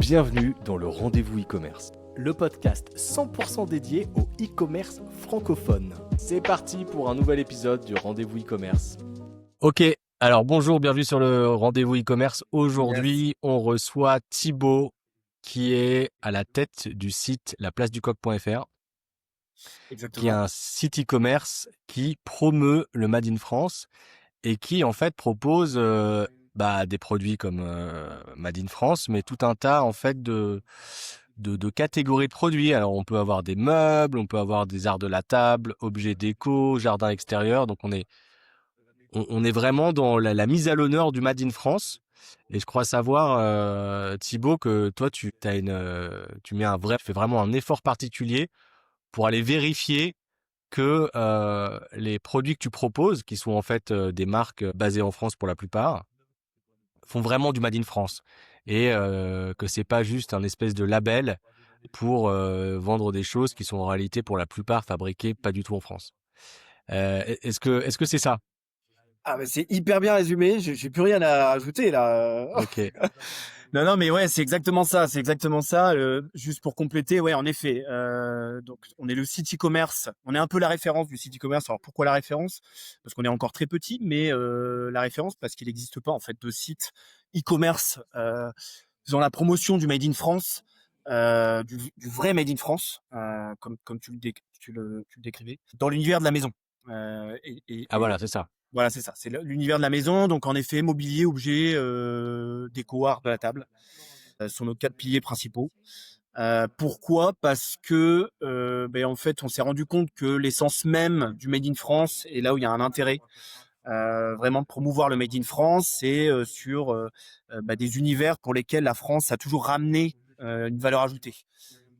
Bienvenue dans le Rendez-vous e-commerce, le podcast 100% dédié au e-commerce francophone. C'est parti pour un nouvel épisode du Rendez-vous e-commerce. Ok, alors bonjour, bienvenue sur le Rendez-vous e-commerce. Aujourd'hui, on reçoit Thibaut qui est à la tête du site laplaceducoq.fr, qui est Exactement. un site e-commerce qui promeut le Made in France et qui en fait propose des produits comme Made in France, mais tout un tas en fait de catégories de produits. Alors on peut avoir des meubles, on peut avoir des arts de la table, objets déco, jardin extérieur. Donc on est vraiment dans la mise à l'honneur du Made in France. Et je crois savoir, Thibaut, que toi tu fais vraiment un effort particulier pour aller vérifier que les produits que tu proposes, qui sont en fait des marques basées en France pour la plupart, font vraiment du Made in France. Et que c'est pas juste un espèce de label pour vendre des choses qui sont en réalité pour la plupart fabriquées pas du tout en France. Est-ce que c'est ça? Ah bah c'est hyper bien résumé, j'ai plus rien à rajouter là. Ok. Non, mais ouais, c'est exactement ça, c'est exactement ça. Juste pour compléter, ouais, en effet. Donc on est le site e-commerce, on est un peu la référence du site e-commerce. Alors pourquoi la référence? Parce qu'on est encore très petit, mais la référence parce qu'il n'existe pas en fait de site e-commerce faisant la promotion du Made in France, du vrai Made in France, comme tu le décrivais, dans l'univers de la maison. Ah voilà, c'est ça. Voilà, c'est ça. C'est l'univers de la maison. Donc, en effet, mobilier, objets, déco, art de la table sont nos 4 piliers principaux. Pourquoi? Parce que, en fait, on s'est rendu compte que l'essence même du Made in France, et là où il y a un intérêt vraiment de promouvoir le Made in France, c'est sur des univers pour lesquels la France a toujours ramené une valeur ajoutée.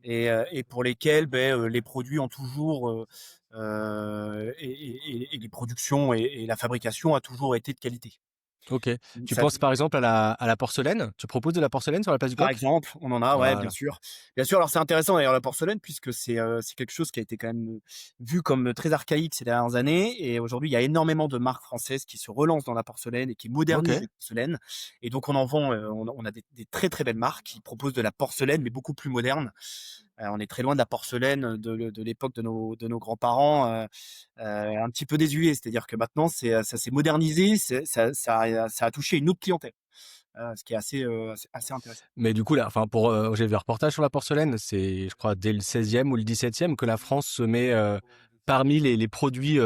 Et pour lesquels les produits ont toujours et les productions et la fabrication a toujours été de qualité. Ok. Donc Tu ça, penses par exemple à la porcelaine? Tu proposes de la porcelaine sur la place du par Coq? exemple, on en a, ouais, bien Voilà. sûr. Bien sûr, alors c'est intéressant d'ailleurs la porcelaine puisque c'est quelque chose qui a été quand même vu comme très archaïque ces dernières années, et aujourd'hui il y a énormément de marques françaises qui se relancent dans la porcelaine et qui Ok. modernisent la porcelaine, et donc on en vend, on a des très très belles marques qui proposent de la porcelaine mais beaucoup plus moderne. On est très loin de la porcelaine de l'époque de nos grands-parents, un petit peu désuet. C'est-à-dire que maintenant ça s'est modernisé, ça a touché une autre clientèle, ce qui est assez intéressant. Mais du coup, là, enfin, j'ai vu un reportage sur la porcelaine, c'est, je crois, dès le 16e ou le 17e que la France se met parmi les produits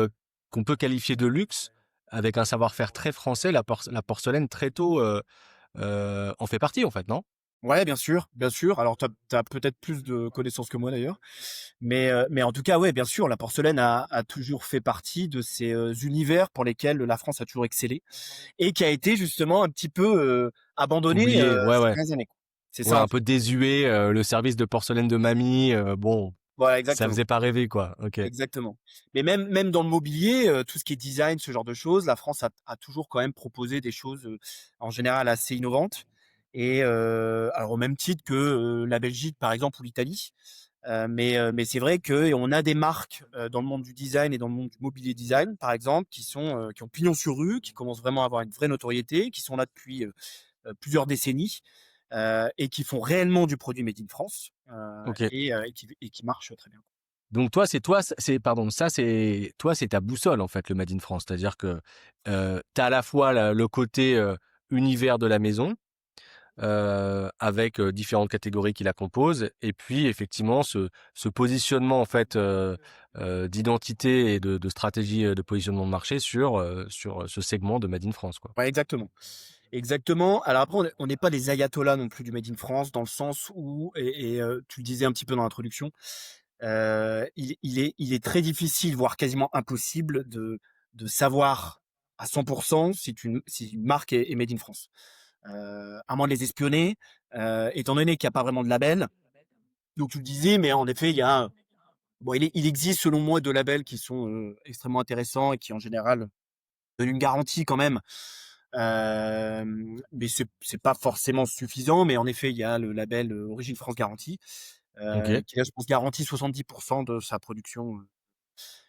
qu'on peut qualifier de luxe, avec un savoir-faire très français. La porcelaine, très tôt, en fait partie, en fait, non? Ouais, bien sûr, bien sûr. Alors tu as peut-être plus de connaissances que moi d'ailleurs, mais en tout cas, ouais, bien sûr, la porcelaine a toujours fait partie de ces univers pour lesquels la France a toujours excellé et qui a été justement un petit peu abandonné Oublié, ouais, ces ouais. dernières années, quoi. C'est Ouais, ça un en fait. peu désuet, le service de porcelaine de mamie, bon, Voilà, ça exactement. faisait pas rêver, quoi. Ok. Exactement. Mais même dans le mobilier, tout ce qui est design, ce genre de choses, la France a toujours quand même proposé des choses, en général assez innovantes, et alors au même titre que, la Belgique par exemple ou l'Italie. Mais c'est vrai qu'on a des marques, dans le monde du design et dans le monde du mobilier design par exemple qui ont pignon sur rue, qui commencent vraiment à avoir une vraie notoriété, qui sont là depuis, plusieurs décennies, et qui font réellement du produit made in France, Ok. et qui marchent très bien. Donc pardon, ça c'est toi, c'est ta boussole en fait, le Made in France. C'est-à-dire que tu as à la fois le côté univers de la maison, avec différentes catégories qui la composent, et puis effectivement ce positionnement en fait d'identité et de stratégie de positionnement de marché sur ce segment de Made in France, quoi. Ouais, exactement. Exactement. Alors après, on n'est pas les ayatollahs non plus du Made in France, dans le sens où, tu le disais un petit peu dans l'introduction, il est très difficile, voire quasiment impossible, de savoir à 100% si une marque est Made in France. À moins de les espionner, étant donné qu'il n'y a pas vraiment de label. Donc tu le disais, mais en effet, il existe selon moi 2 labels qui sont extrêmement intéressants et qui en général donnent une garantie quand même. Mais c'est pas forcément suffisant. Mais en effet, il y a le label Origine France Garantie, Ok. qui là, je pense, garantit 70% de sa production.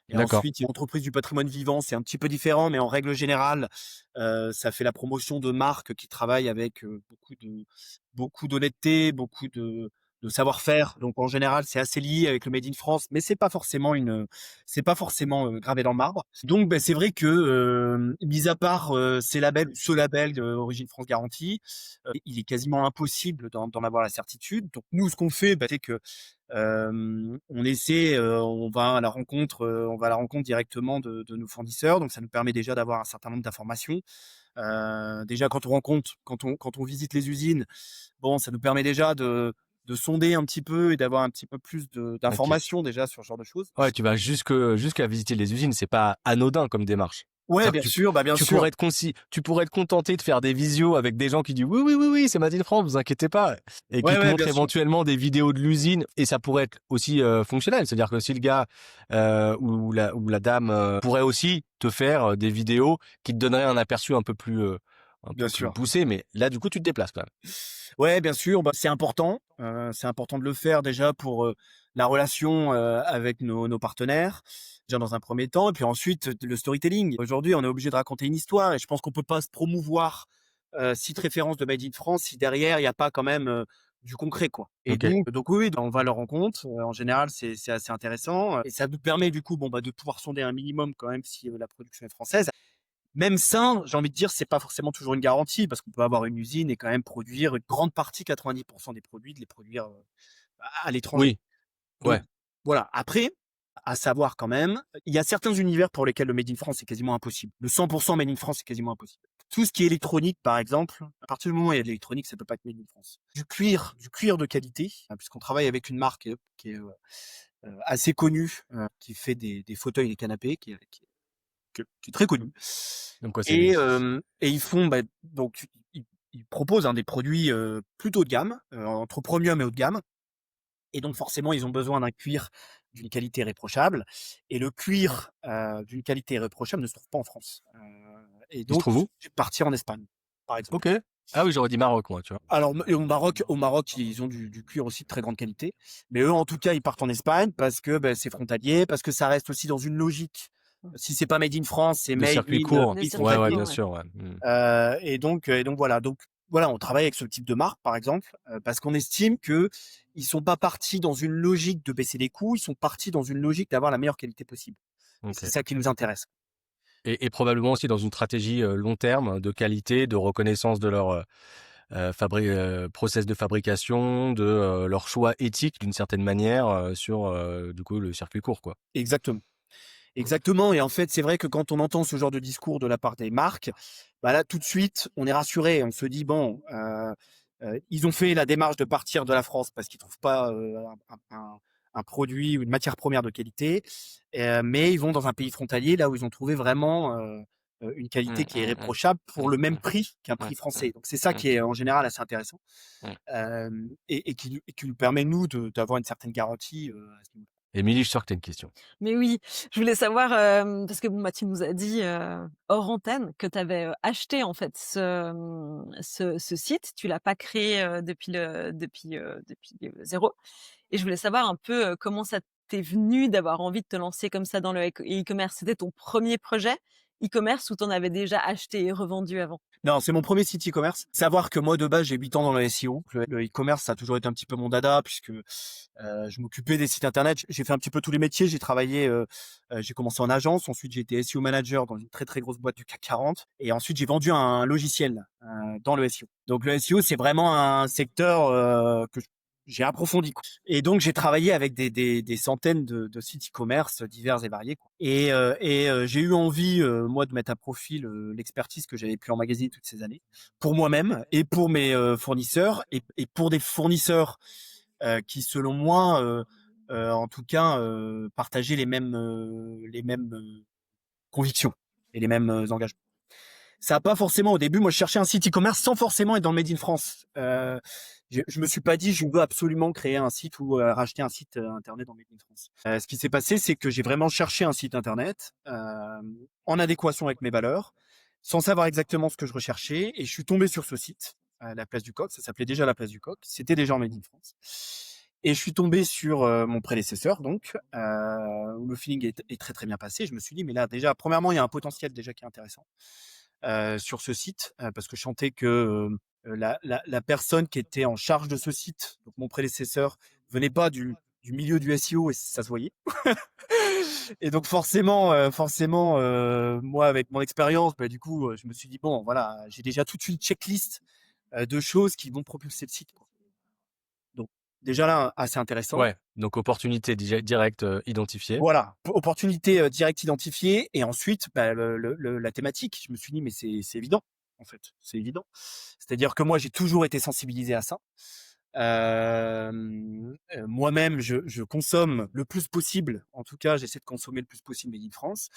Et D'accord. ensuite, il y a entreprise du patrimoine vivant, c'est un petit peu différent, mais en règle générale, ça fait la promotion de marques qui travaillent avec, beaucoup d'honnêteté, beaucoup de savoir-faire. Donc en général, c'est assez lié avec le Made in France, mais c'est pas forcément, gravé dans le marbre. Donc c'est vrai que, mis à part, ces labels, ce label, Origine France Garantie, il est quasiment impossible d'en avoir la certitude. Donc nous, ce qu'on fait, c'est que, on essaie, on va à la rencontre directement de nos fournisseurs. Donc ça nous permet déjà d'avoir un certain nombre d'informations. Déjà quand on visite les usines, bon, ça nous permet déjà de sonder un petit peu et d'avoir un petit peu plus OK. d'informations déjà sur ce genre de choses. Ouais, tu vas jusqu'à visiter les usines, c'est pas anodin comme démarche. Ouais, C'est-à-dire bien que sûr, bah, bien tu sûr. pourrais tu pourrais te contenter de faire des visios avec des gens qui disent oui, oui, oui, oui, c'est Made in France, vous inquiétez pas, et qui Ouais, te ouais, montrent bien sûr. éventuellement des vidéos de l'usine, et ça pourrait être aussi fonctionnel. C'est-à-dire que si le gars ou la dame pourrait aussi te faire des vidéos qui te donneraient un aperçu un Bien peu plus sûr. poussé, mais là du coup tu te déplaces quand même. Ouais, bien sûr, bah, c'est important de le faire déjà pour, la relation, avec nos partenaires, déjà dans un premier temps et puis ensuite, le storytelling. Aujourd'hui, on est obligé de raconter une histoire et je pense qu'on peut pas se promouvoir, site référence de Made in France si derrière il y a pas quand même, du concret, quoi. Et Ok. donc oui, oui, on va à leur rencontre, en général, c'est assez intéressant, et ça nous permet du coup, de pouvoir sonder un minimum quand même si, la production est française. Même ça, j'ai envie de dire, c'est pas forcément toujours une garantie parce qu'on peut avoir une usine et quand même produire une grande partie, 90 des produits, de les produire, à l'étranger. Oui, Donc ouais, voilà. Après, à savoir quand même, il y a certains univers pour lesquels le made in France est quasiment impossible. Le 100 made in France, c'est quasiment impossible. Tout ce qui est électronique, par exemple, à partir du moment où il y a de l'électronique, ça peut pas être made in France. Du cuir de qualité, puisqu'on travaille avec une marque, qui est, assez connue, qui fait des fauteuils et des canapés, qui est très connu. donc quoi c'est. Et ils font, donc ils proposent, des produits, plutôt haut de gamme, entre premium et haut de gamme. Et donc forcément, ils ont besoin d'un cuir d'une qualité irréprochable. Et le cuir, d'une qualité irréprochable ne se trouve pas en France. Et Il se donc, trouve où? je vais partir en Espagne, par exemple. Ok. Ah oui, j'aurais dit Maroc moi, tu vois. Alors et au Maroc, ils ont du cuir aussi de très grande qualité. Mais eux, en tout cas, ils partent en Espagne parce que, c'est frontalier, parce que ça reste aussi dans une logique. Si c'est pas made in France, c'est De made circuit in, court. Le pays Ouais, circuit ouais, frontalier. court, bien ouais. sûr, ouais. Mm. Et donc voilà. Donc voilà, on travaille avec ce type de marque, par exemple, parce qu'on estime que ils sont pas partis dans une logique de baisser les coûts, ils sont partis dans une logique d'avoir la meilleure qualité possible. Et c'est Ok. ça qui nous intéresse. Et probablement aussi dans une stratégie long terme de qualité, de reconnaissance de leur process de fabrication, de leur choix éthique d'une certaine manière sur du coup le circuit court quoi. Exactement. Exactement. Et en fait, c'est vrai que quand on entend ce genre de discours de la part des marques, là, tout de suite, on est rassuré. On se dit bon, ils ont fait la démarche de partir de la France parce qu'ils trouvent pas, un produit ou une matière première de qualité, mais ils vont dans un pays frontalier, là où ils ont trouvé vraiment, une Mmh, qualité qui est mmh, mmh, irréprochable pour mmh, le même mmh, prix qu'un mmh, prix mmh, français. Donc c'est ça mmh, qui est en général assez intéressant, mmh. et qui nous permet nous d'avoir une certaine garantie, à ce niveau-là. Émilie, je sens que tu as une question. Mais oui, je voulais savoir, parce que bon, bah, tu nous as dit, hors antenne que tu avais, acheté en fait ce site. Tu l'as pas créé, depuis 0 et je voulais savoir un peu, comment ça t'est venu d'avoir envie de te lancer comme ça dans le e-commerce? C'était ton premier projet e-commerce ou tu en avais déjà acheté et revendu avant? Non, c'est mon premier site e-commerce. Savoir que moi, de base, j'ai 8 ans dans le SEO. Le e-commerce, ça a toujours été un petit peu mon dada puisque, je m'occupais des sites internet. J'ai fait un petit peu tous les métiers. J'ai travaillé, j'ai commencé en agence. Ensuite, j'ai été SEO manager dans une très, très grosse boîte du CAC 40. Et ensuite, j'ai vendu un logiciel, dans le SEO. Donc le SEO, c'est vraiment un secteur, que j'ai approfondi, quoi. Et donc, j'ai travaillé avec des centaines de sites e-commerce divers et variés, quoi. J'ai eu envie, moi, de mettre à profit l'expertise que j'avais pu emmagasiner toutes ces années, pour moi-même et pour mes, fournisseurs, et pour des fournisseurs, qui, selon moi, en tout cas, partageaient les mêmes convictions et les mêmes, engagements. Ça a pas forcément, au début, moi, je cherchais un site e-commerce sans forcément être dans le Made in France. Je me suis pas dit: «Je veux absolument créer un site ou, racheter un site, internet dans Made in France». Ce qui s'est passé, c'est que j'ai vraiment cherché un site internet, en adéquation avec mes valeurs, sans savoir exactement ce que je recherchais, et je suis tombé sur ce site, la Place du Coq. Ça s'appelait déjà la Place du Coq. C'était déjà en Made in France, Et je suis tombé sur mon prédécesseur, donc, où le feeling est très très bien passé. Je me suis dit, mais là, déjà, premièrement, il y a un potentiel déjà qui est intéressant sur ce site, parce que je sentais que la personne qui était en charge de ce site, donc mon prédécesseur, venait pas du milieu du SEO et ça se voyait. Et donc forcément, moi avec mon expérience, bah, du coup, je me suis dit bon, voilà, j'ai déjà toute une checklist de choses qui vont propulser le site, quoi. Donc déjà là, assez intéressant. Ouais, donc opportunité directe identifiée. Voilà, opportunité directe identifiée et ensuite bah, la thématique. Je me suis dit mais c'est évident en fait, c'est évident. C'est-à-dire que moi j'ai toujours été sensibilisé à ça. Moi-même je consomme le plus possible. En tout cas, j'essaie de consommer le plus possible Made in France.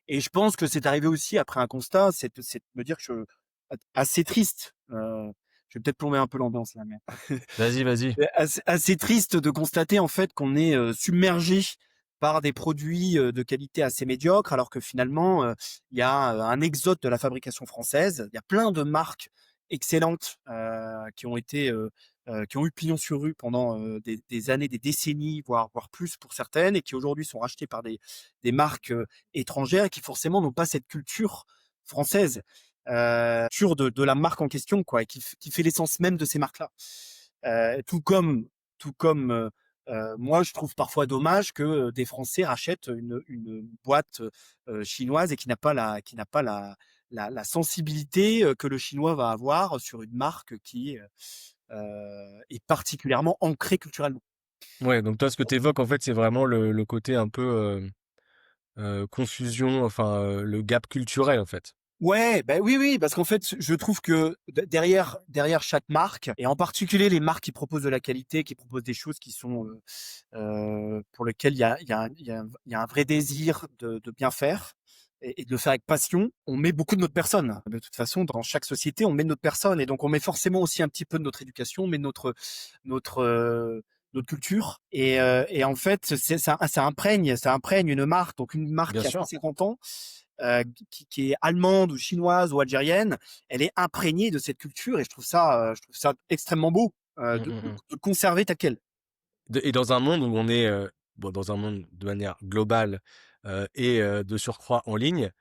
Et je pense que c'est arrivé aussi après un constat, c'est de me dire que je assez triste. Je vais peut-être plomber un peu l'ambiance là, mais Vas-y, vas-y. assez triste de constater en fait qu'on est submergé par des produits de qualité assez médiocre, alors que finalement il y a un exode de la fabrication française. Il y a plein de marques excellentes qui ont eu pignon sur rue pendant des années, des décennies, voire plus pour certaines, et qui aujourd'hui sont rachetées par des marques étrangères et qui forcément n'ont pas cette culture française, culture de la marque en question, quoi, et qui fait l'essence même de ces marques-là. Tout comme, moi, je trouve parfois dommage que des Français rachètent une boîte chinoise et qui n'a pas la sensibilité que le chinois va avoir sur une marque qui est particulièrement ancrée culturellement. Ouais, donc toi, ce que tu évoques, en fait, c'est vraiment le côté un peu confusion, enfin, le gap culturel, en fait. Ouais, bah oui, oui, parce qu'en fait, je trouve que derrière chaque marque, et en particulier les marques qui proposent de la qualité, qui proposent des choses qui sont pour lesquelles il y a un vrai désir de bien faire et de le faire avec passion, on met beaucoup de notre personne. De toute façon, dans chaque société, on met de notre personne, et donc on met forcément aussi un petit peu de notre éducation, mais notre notre culture. Et en fait, ça imprègne une marque, donc une marque Bien qui a sûr. 150 ans qui est allemande ou chinoise ou algérienne, elle est imprégnée de cette culture et je trouve ça extrêmement beau Mm, mm, mm. de conserver ta quelle. Et dans un monde où on est, bon, dans un monde de manière globale et de surcroît en ligne,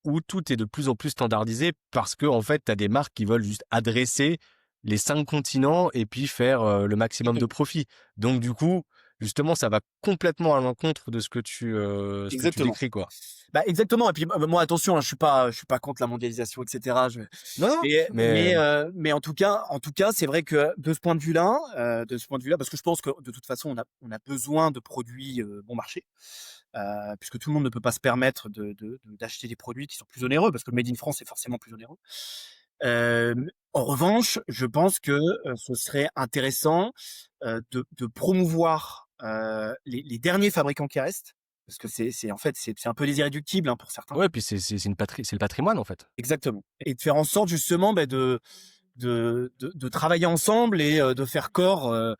où tout est de plus en plus standardisé parce que en fait, tu as des marques qui veulent juste adresser les 5 continents et puis faire le maximum de profit. Donc du coup, justement, ça va complètement à l'encontre de ce que tu Exactement. décris, quoi. Bah exactement. Et puis moi attention, hein, je suis pas contre la mondialisation, etc. Non, non, Mais en tout cas, c'est vrai que de ce point de vue-là, parce que je pense que de toute façon, on a besoin de produits bon marché, puisque tout le monde ne peut pas se permettre d'acheter des produits qui sont plus onéreux, parce que le Made in France est forcément plus onéreux. En revanche, je pense que ce serait intéressant de promouvoir les derniers fabricants qui restent, parce que en fait c'est un peu les irréductibles hein, pour certains. ouais, puis c'est le patrimoine, en fait. Exactement. Et de faire en sorte justement bah, de travailler ensemble et de faire corps, euh,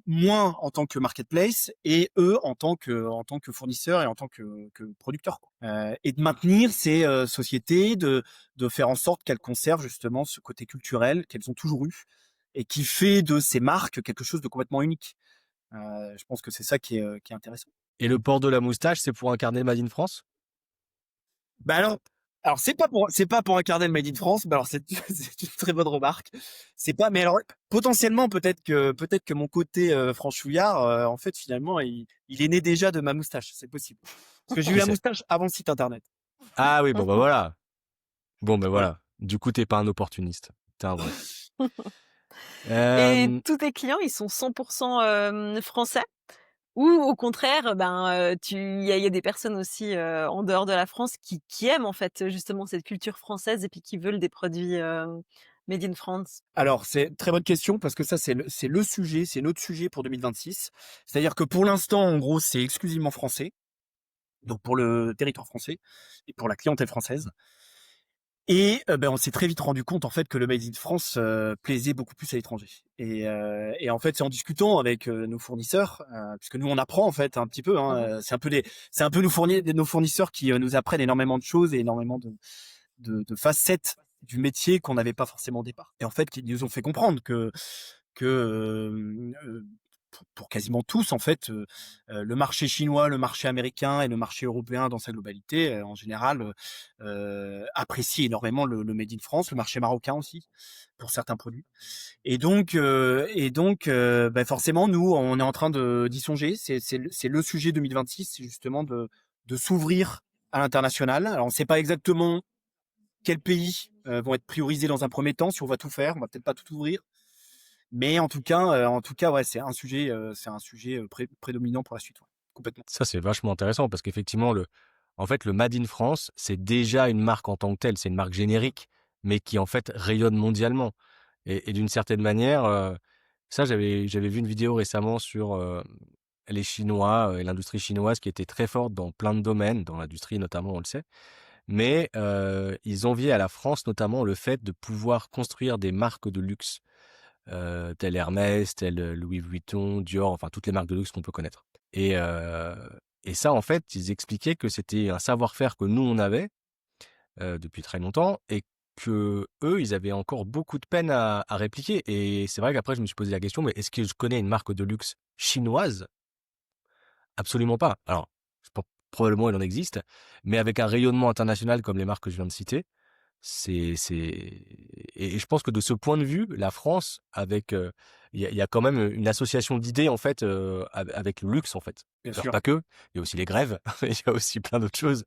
moins en tant que marketplace et eux en tant que fournisseurs et en tant que producteurs, quoi. Et de maintenir ces sociétés, de faire en sorte qu'elles conservent justement ce côté culturel qu'elles ont toujours eu et qui fait de ces marques quelque chose de complètement unique. Je pense que c'est ça qui est intéressant. Et le port de la moustache, c'est pour incarner le Made in France? Bah alors c'est pas pour incarner le Made in France. Bah alors c'est une très bonne remarque. C'est pas, mais alors potentiellement peut-être que mon côté franchouillard, en fait finalement il est né déjà de ma moustache. C'est possible. Parce que j'ai eu Qui la sait? moustache avant le site internet. Ah oui, bon bah voilà. Bon bah Voilà. voilà. Du coup, t'es pas un opportuniste. T'es un vrai. Et Euh, tous tes clients, ils sont 100% français? Ou au contraire, ben, il y a des personnes aussi, en dehors de la France qui aiment en fait, justement cette culture française et puis qui veulent des produits, made in France? Alors c'est une très bonne question parce que ça c'est le sujet, c'est notre sujet pour 2026. C'est-à-dire que pour l'instant en gros c'est exclusivement français, donc pour le territoire français et pour la clientèle française. Et ben, on s'est très vite rendu compte en fait que le Made in France plaisait beaucoup plus à l'étranger. Et en fait, c'est en discutant avec nos fournisseurs, puisque nous on apprend en fait un petit peu. Mmh. Hein, c'est un peu nos fournisseurs qui nous apprennent énormément de choses et énormément de facettes du métier qu'on n'avait pas forcément au départ. Et en fait, qui nous ont fait comprendre que pour quasiment tous en fait, le marché chinois, le marché américain et le marché européen dans sa globalité, en général, apprécient énormément le made in France, le marché marocain aussi, pour certains produits. Bah, forcément, nous, on est en train d'y songer. C'est le sujet 2026, c'est justement de s'ouvrir à l'international. Alors, on ne sait pas exactement quels pays vont être priorisés dans un premier temps, si on va tout faire. On va peut-être pas tout ouvrir. Mais en tout cas, ouais, c'est un sujet prédominant pour la suite, ouais, complètement. Ça, c'est vachement intéressant parce qu'effectivement, en fait, le Made in France, c'est déjà une marque en tant que telle. C'est une marque générique, mais qui, en fait, rayonne mondialement. Et d'une certaine manière, ça, j'avais vu une vidéo récemment sur les Chinois et l'industrie chinoise qui était très forte dans plein de domaines, dans l'industrie notamment, on le sait. Mais ils enviaient à la France notamment le fait de pouvoir construire des marques de luxe, telles Hermès, telles Louis Vuitton, Dior, enfin toutes les marques de luxe qu'on peut connaître. Et ça, en fait, ils expliquaient que c'était un savoir-faire que nous, on avait depuis très longtemps et que eux, ils avaient encore beaucoup de peine à répliquer. Et c'est vrai qu'après, je me suis posé la question, mais est-ce que je connais une marque de luxe chinoise? Absolument pas. Alors, probablement il en existe, mais avec un rayonnement international comme les marques que je viens de citer, et je pense que de ce point de vue, la France, avec, il y a quand même une association d'idées en fait avec le luxe en fait. Bien Alors sûr. pas que, il y a aussi les grèves, il y a aussi plein d'autres choses,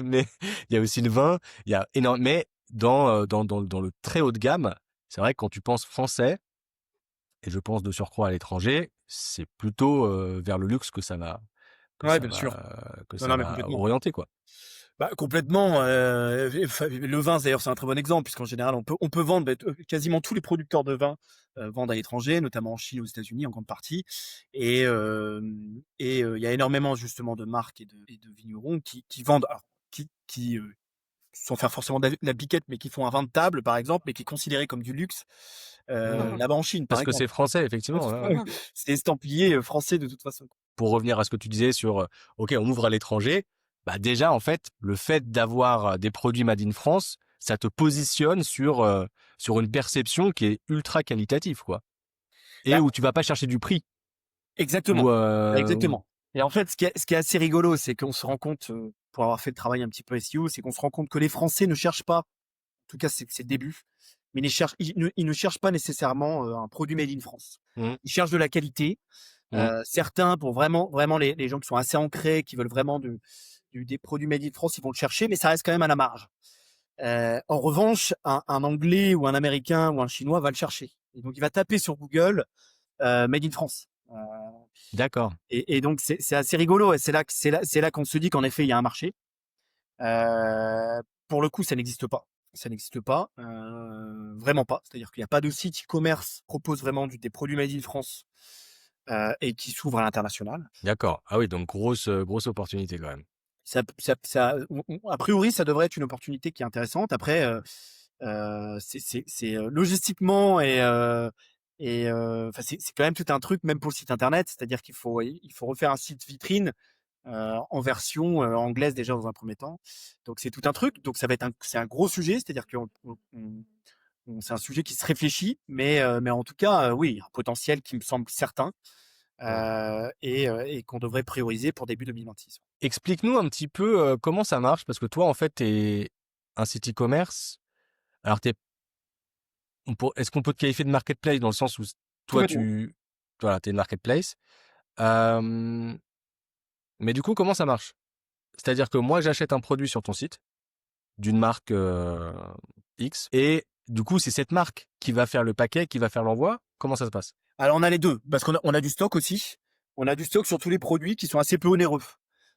mais il y a aussi le vin, il y a énorme. Mais dans le très haut de gamme, c'est vrai que quand tu penses français, et je pense de surcroît à l'étranger, c'est plutôt vers le luxe que Ouais, ça bien sûr. va, que Non, ça non, mais va complètement. orienter quoi. Bah, complètement. Le vin, d'ailleurs, c'est un très bon exemple, puisqu'en général, on peut vendre, quasiment tous les producteurs de vin vendent à l'étranger, notamment en Chine, aux États-Unis, en grande partie. Il y a énormément justement de marques et de vignerons qui vendent, alors, qui sans faire forcément de la piquette, mais qui font un vin de table, par exemple, mais qui est considéré comme du luxe Mmh. là-bas en Chine, par Parce que c'est exemple. français effectivement, ouais, ouais. Mmh. C'est estampillé français de toute façon. Pour revenir à ce que tu disais sur, OK, on ouvre à l'étranger, bah, déjà, en fait, le fait d'avoir, des produits made in France, ça te positionne sur une perception qui est ultra qualitative, quoi et Bah, où tu vas pas chercher du prix ou, exactement, ou exactement. Et en fait, ce qui est assez rigolo, c'est qu'on se rend compte, pour avoir fait le travail un petit peu SEO, c'est qu'on se rend compte que les Français ne cherchent pas, en tout cas c'est le début, mais ils ne cherchent pas nécessairement, un produit made in France. mmh, Ils cherchent de la qualité. mmh, Certains, pour vraiment les gens qui sont assez ancrés, qui veulent vraiment des produits made in France, ils vont le chercher, mais ça reste quand même à la marge. En revanche, un Anglais ou un Américain ou un Chinois va le chercher. Et donc il va taper sur Google, made in France. d'accord, Donc c'est assez rigolo et c'est là qu'on se dit qu'en effet il y a un marché. Pour le coup, ça n'existe pas. Ça n'existe pas, vraiment pas. C'est-à-dire qu'il y a pas de site e-commerce qui propose vraiment des produits made in France et qui s'ouvre à l'international. d'accord. Ah oui, donc grosse opportunité quand même. A priori, ça devrait être une opportunité qui est intéressante. Après, logistiquement enfin, c'est quand même tout un truc, même pour le site internet. C'est-à-dire il faut refaire un site vitrine en version anglaise déjà dans un premier temps. Donc c'est tout un truc. Donc c'est un gros sujet. C'est-à-dire que c'est un sujet qui se réfléchit, mais en tout cas, oui, il y a un potentiel qui me semble certain Mmh. et qu'on devrait prioriser pour début 2026. Explique-nous un petit peu, comment ça marche? Parce que toi, en fait, tu es un site e-commerce. Alors tu est-ce qu'on peut te qualifier de marketplace dans le sens où toi Complètement. voilà, tu es une marketplace? Hem, mais du coup, comment ça marche? C'est-à-dire que moi, j'achète un produit sur ton site, d'une marque, X et du coup, c'est cette marque qui va faire le paquet, qui va faire l'envoi? Comment ça se passe? Alors on a les 2 parce on a du stock aussi. On a du stock sur tous les produits qui sont assez peu onéreux.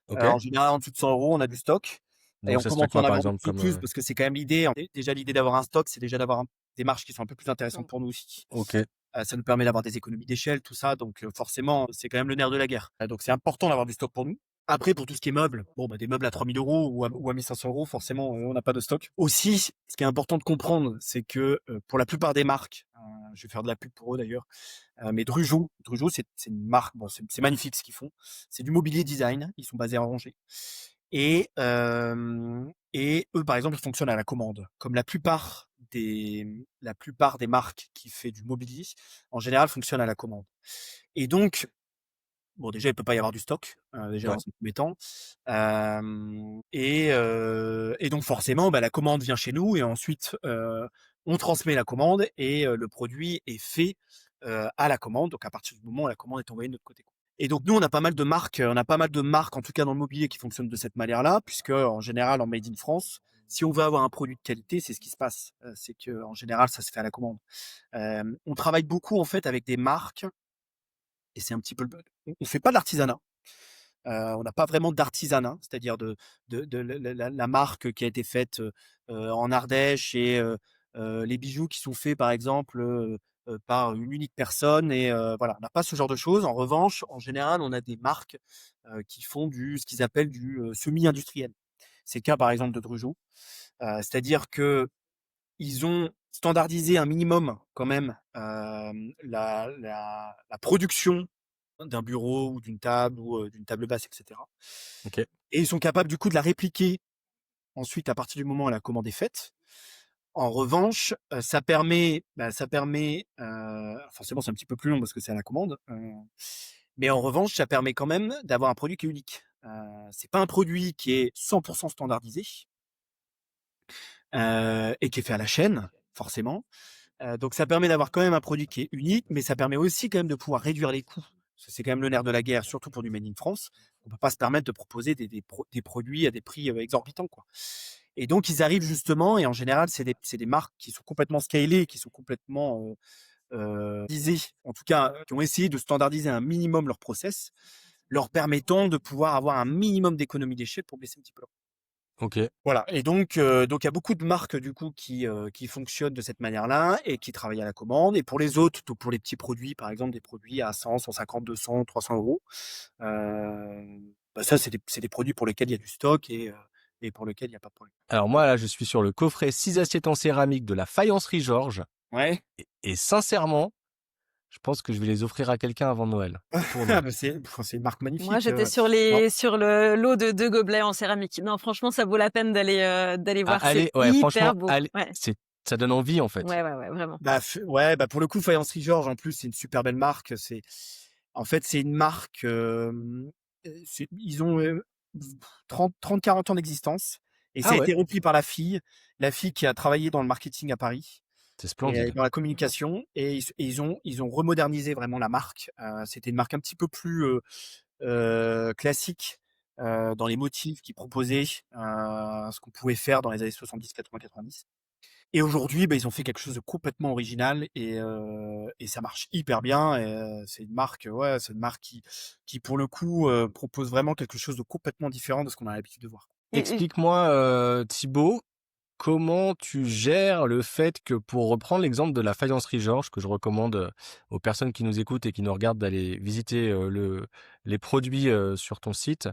En OK. général, en dessous de 100 € on a du stock et Donc on ça commence stocke à en quoi, par avoir de exemple, plus en comme, plus parce que c'est quand même l'idée. Déjà l'idée d'avoir un stock, c'est déjà d'avoir des marges qui sont un peu plus intéressantes pour nous aussi. OK, Ça nous permet d'avoir des économies d'échelle, tout ça, donc forcément, c'est quand même le nerf de la guerre. Donc c'est important d'avoir du stock pour nous. Après, pour tout ce qui est meubles, bon, bah, des meubles à 3 000 € ou à 1 500 €, forcément, on n'a pas de stock. Aussi, ce qui est important de comprendre, c'est que pour la plupart des marques, je vais faire de la pub pour eux d'ailleurs, mais Drujo, c'est une marque, bon, c'est magnifique ce qu'ils font. C'est du mobilier design, ils sont basés à Angers. Et eux, par exemple, ils fonctionnent à la commande. Comme la plupart des marques qui fait du mobilier, en général, fonctionnent à la commande. Et donc, Bon, déjà, il peut pas y avoir du stock, déjà Ouais. dans un premier temps. Et donc forcément, bah, la commande vient chez nous et ensuite, on transmet la commande et le produit est fait, à la commande. Donc à partir du moment où la commande est envoyée de notre côté, quoi. Et donc nous, on a pas mal de marques, en tout cas dans le mobilier, qui fonctionnent de cette manière-là, puisque en général, en made in France, si on veut avoir un produit de qualité, c'est ce qui se passe. C'est qu'en général, ça se fait à la commande. On travaille beaucoup en fait avec des marques et c'est un petit peu on fait pas de l'artisanat. On n'a pas vraiment d'artisanat, c'est-à-dire de la marque qui a été faite, en Ardèche et les bijoux qui sont faits par exemple, par une unique personne et voilà, on n'a pas ce genre de choses. En revanche, en général, on a des marques, qui font ce qu'ils appellent du, semi-industriel. C'est le cas par exemple de Drugeau, c'est-à-dire qu'ils ont standardisé un minimum quand même, la production d'un bureau ou d'une table ou d'une table basse, etc. Ok. Et ils sont capables du coup de la répliquer ensuite à partir du moment où la commande est faite. En revanche, ça permet, forcément c'est un petit peu plus long parce que c'est à la commande, mais en revanche, ça permet quand même d'avoir un produit qui est unique. C'est pas un produit qui est 100% standardisé, et qui est fait à la chaîne, forcément. Donc ça permet d'avoir quand même un produit qui est unique, mais ça permet aussi quand même de pouvoir réduire les coûts. Parce que c'est quand même le nerf de la guerre, surtout pour du made in France. On peut pas se permettre de proposer des produits à des prix exorbitants, quoi. Et donc ils arrivent justement, et en général c'est des marques qui sont complètement scalées, qui sont complètement standardisées, en tout cas qui ont essayé de standardiser un minimum leur process, leur permettant de pouvoir avoir un minimum d'économie d'échelle pour baisser un petit peu. Ok. Voilà. Et donc il y a beaucoup de marques du coup qui fonctionnent de cette manière-là et qui travaillent à la commande. Et pour les autres, donc pour les petits produits, par exemple des produits à 100, 150, 200, 300 euros, bah ça c'est des produits pour lesquels il y a du stock et pour lesquels il n'y a pas de problème. Alors moi, là, je suis sur le coffret 6 assiettes en céramique de la faïencerie Georges. Ouais. Et sincèrement, je pense que je vais les offrir à quelqu'un avant Noël. Pour Ah Noël. bah c'est une marque Moi, magnifique. j'étais Non. sur le lot de 2 gobelets en céramique. Non, franchement, ça vaut la peine d'aller Ah, voir, c'est allez, ouais, franchement, hyper beau. allez, Ouais. ça donne envie, en fait. Ouais, ouais, ouais, vraiment. Ouais, bah pour le coup, Faïencerie Georges, en plus, c'est une super belle marque. En fait, c'est une marque, ils ont 30-40 ans d'existence et ça Ah a ouais, été repris par la fille qui a travaillé dans le marketing à Paris c'est et splendide. dans la communication et ils ont remodernisé vraiment la marque. C'était une marque un petit peu plus classique dans les motifs qu'ils proposaient, ce qu'on pouvait faire dans les années 70, 80, 90. Et aujourd'hui, bah, ils ont fait quelque chose de complètement original et ça marche hyper bien. Et, c'est une marque, ouais, c'est une marque qui pour le coup propose vraiment quelque chose de complètement différent de ce qu'on a l'habitude de voir. Et Explique-moi, Thibaut, comment tu gères le fait que, pour reprendre l'exemple de la faïencerie Georges, que je recommande aux personnes qui nous écoutent et qui nous regardent d'aller visiter les produits sur ton site.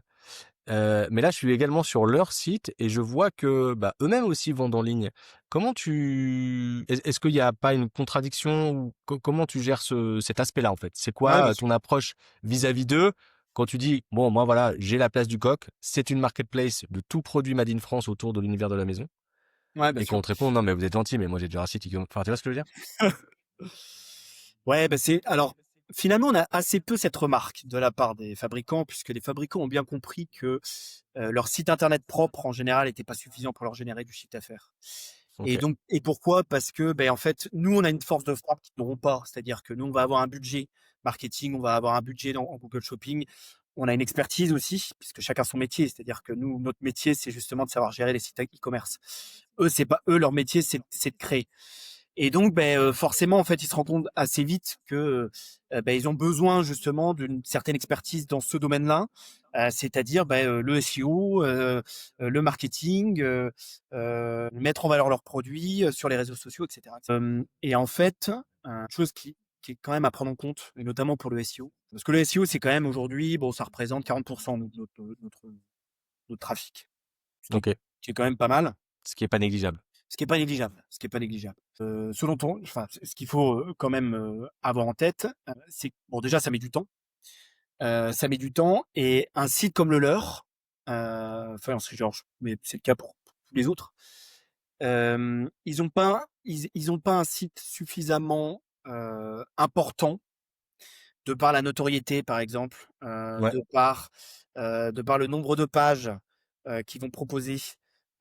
Mais là, je suis également sur leur site et je vois que bah, eux-mêmes aussi vendent en ligne. Est-ce qu'il n'y a pas une contradiction ou comment tu gères cet aspect-là en fait? C'est Ouais, quoi bien sûr. ton approche vis-à-vis d'eux quand tu dis, bon, moi voilà, j'ai la place du coq, c'est une marketplace de tout produit made in France autour de l'univers de la maison, Ouais, bien et qu'on sûr. te répond, non mais vous êtes gentil, mais moi j'ai déjà un site Enfin, tu vois ce que je veux dire? Ouais, bah alors finalement on a assez peu cette remarque de la part des fabricants puisque les fabricants ont bien compris que leur site internet propre en général n'était pas suffisant pour leur générer du chiffre d'affaires. Ok, Et pourquoi? Parce que, ben, en fait, nous, on a une force de frappe qu'ils n'auront pas. C'est-à-dire que nous, on va avoir un budget marketing, on va avoir un budget en Google Shopping. On a une expertise aussi, puisque chacun son métier. C'est-à-dire que nous, notre métier, c'est justement de savoir gérer les sites e-commerce. Eux, c'est pas eux, leur métier, c'est de créer. Et donc, ben, forcément, en fait, ils se rendent compte assez vite que ben, ils ont besoin justement d'une certaine expertise dans ce domaine-là, c'est-à-dire ben, le SEO, le marketing, mettre en valeur leurs produits sur les réseaux sociaux, etc. Et en fait, une chose qui est quand même à prendre en compte, et notamment pour le SEO, parce que le SEO, c'est quand même aujourd'hui, bon, ça représente 40% de notre trafic, ce qui est, ok, qui est quand même pas mal. ce qui est pas négligeable. Ce qui est pas négligeable, ce qui est pas négligeable. Enfin, ce qu'il faut quand même avoir en tête, c'est que, bon, déjà, ça met du temps. Ça met du temps et un site comme le leur, enfin, c'est genre, mais c'est le cas pour tous les autres. Ils ont pas un site suffisamment important de par la notoriété, par exemple, Ouais, de par le nombre de pages, qu'ils vont proposer,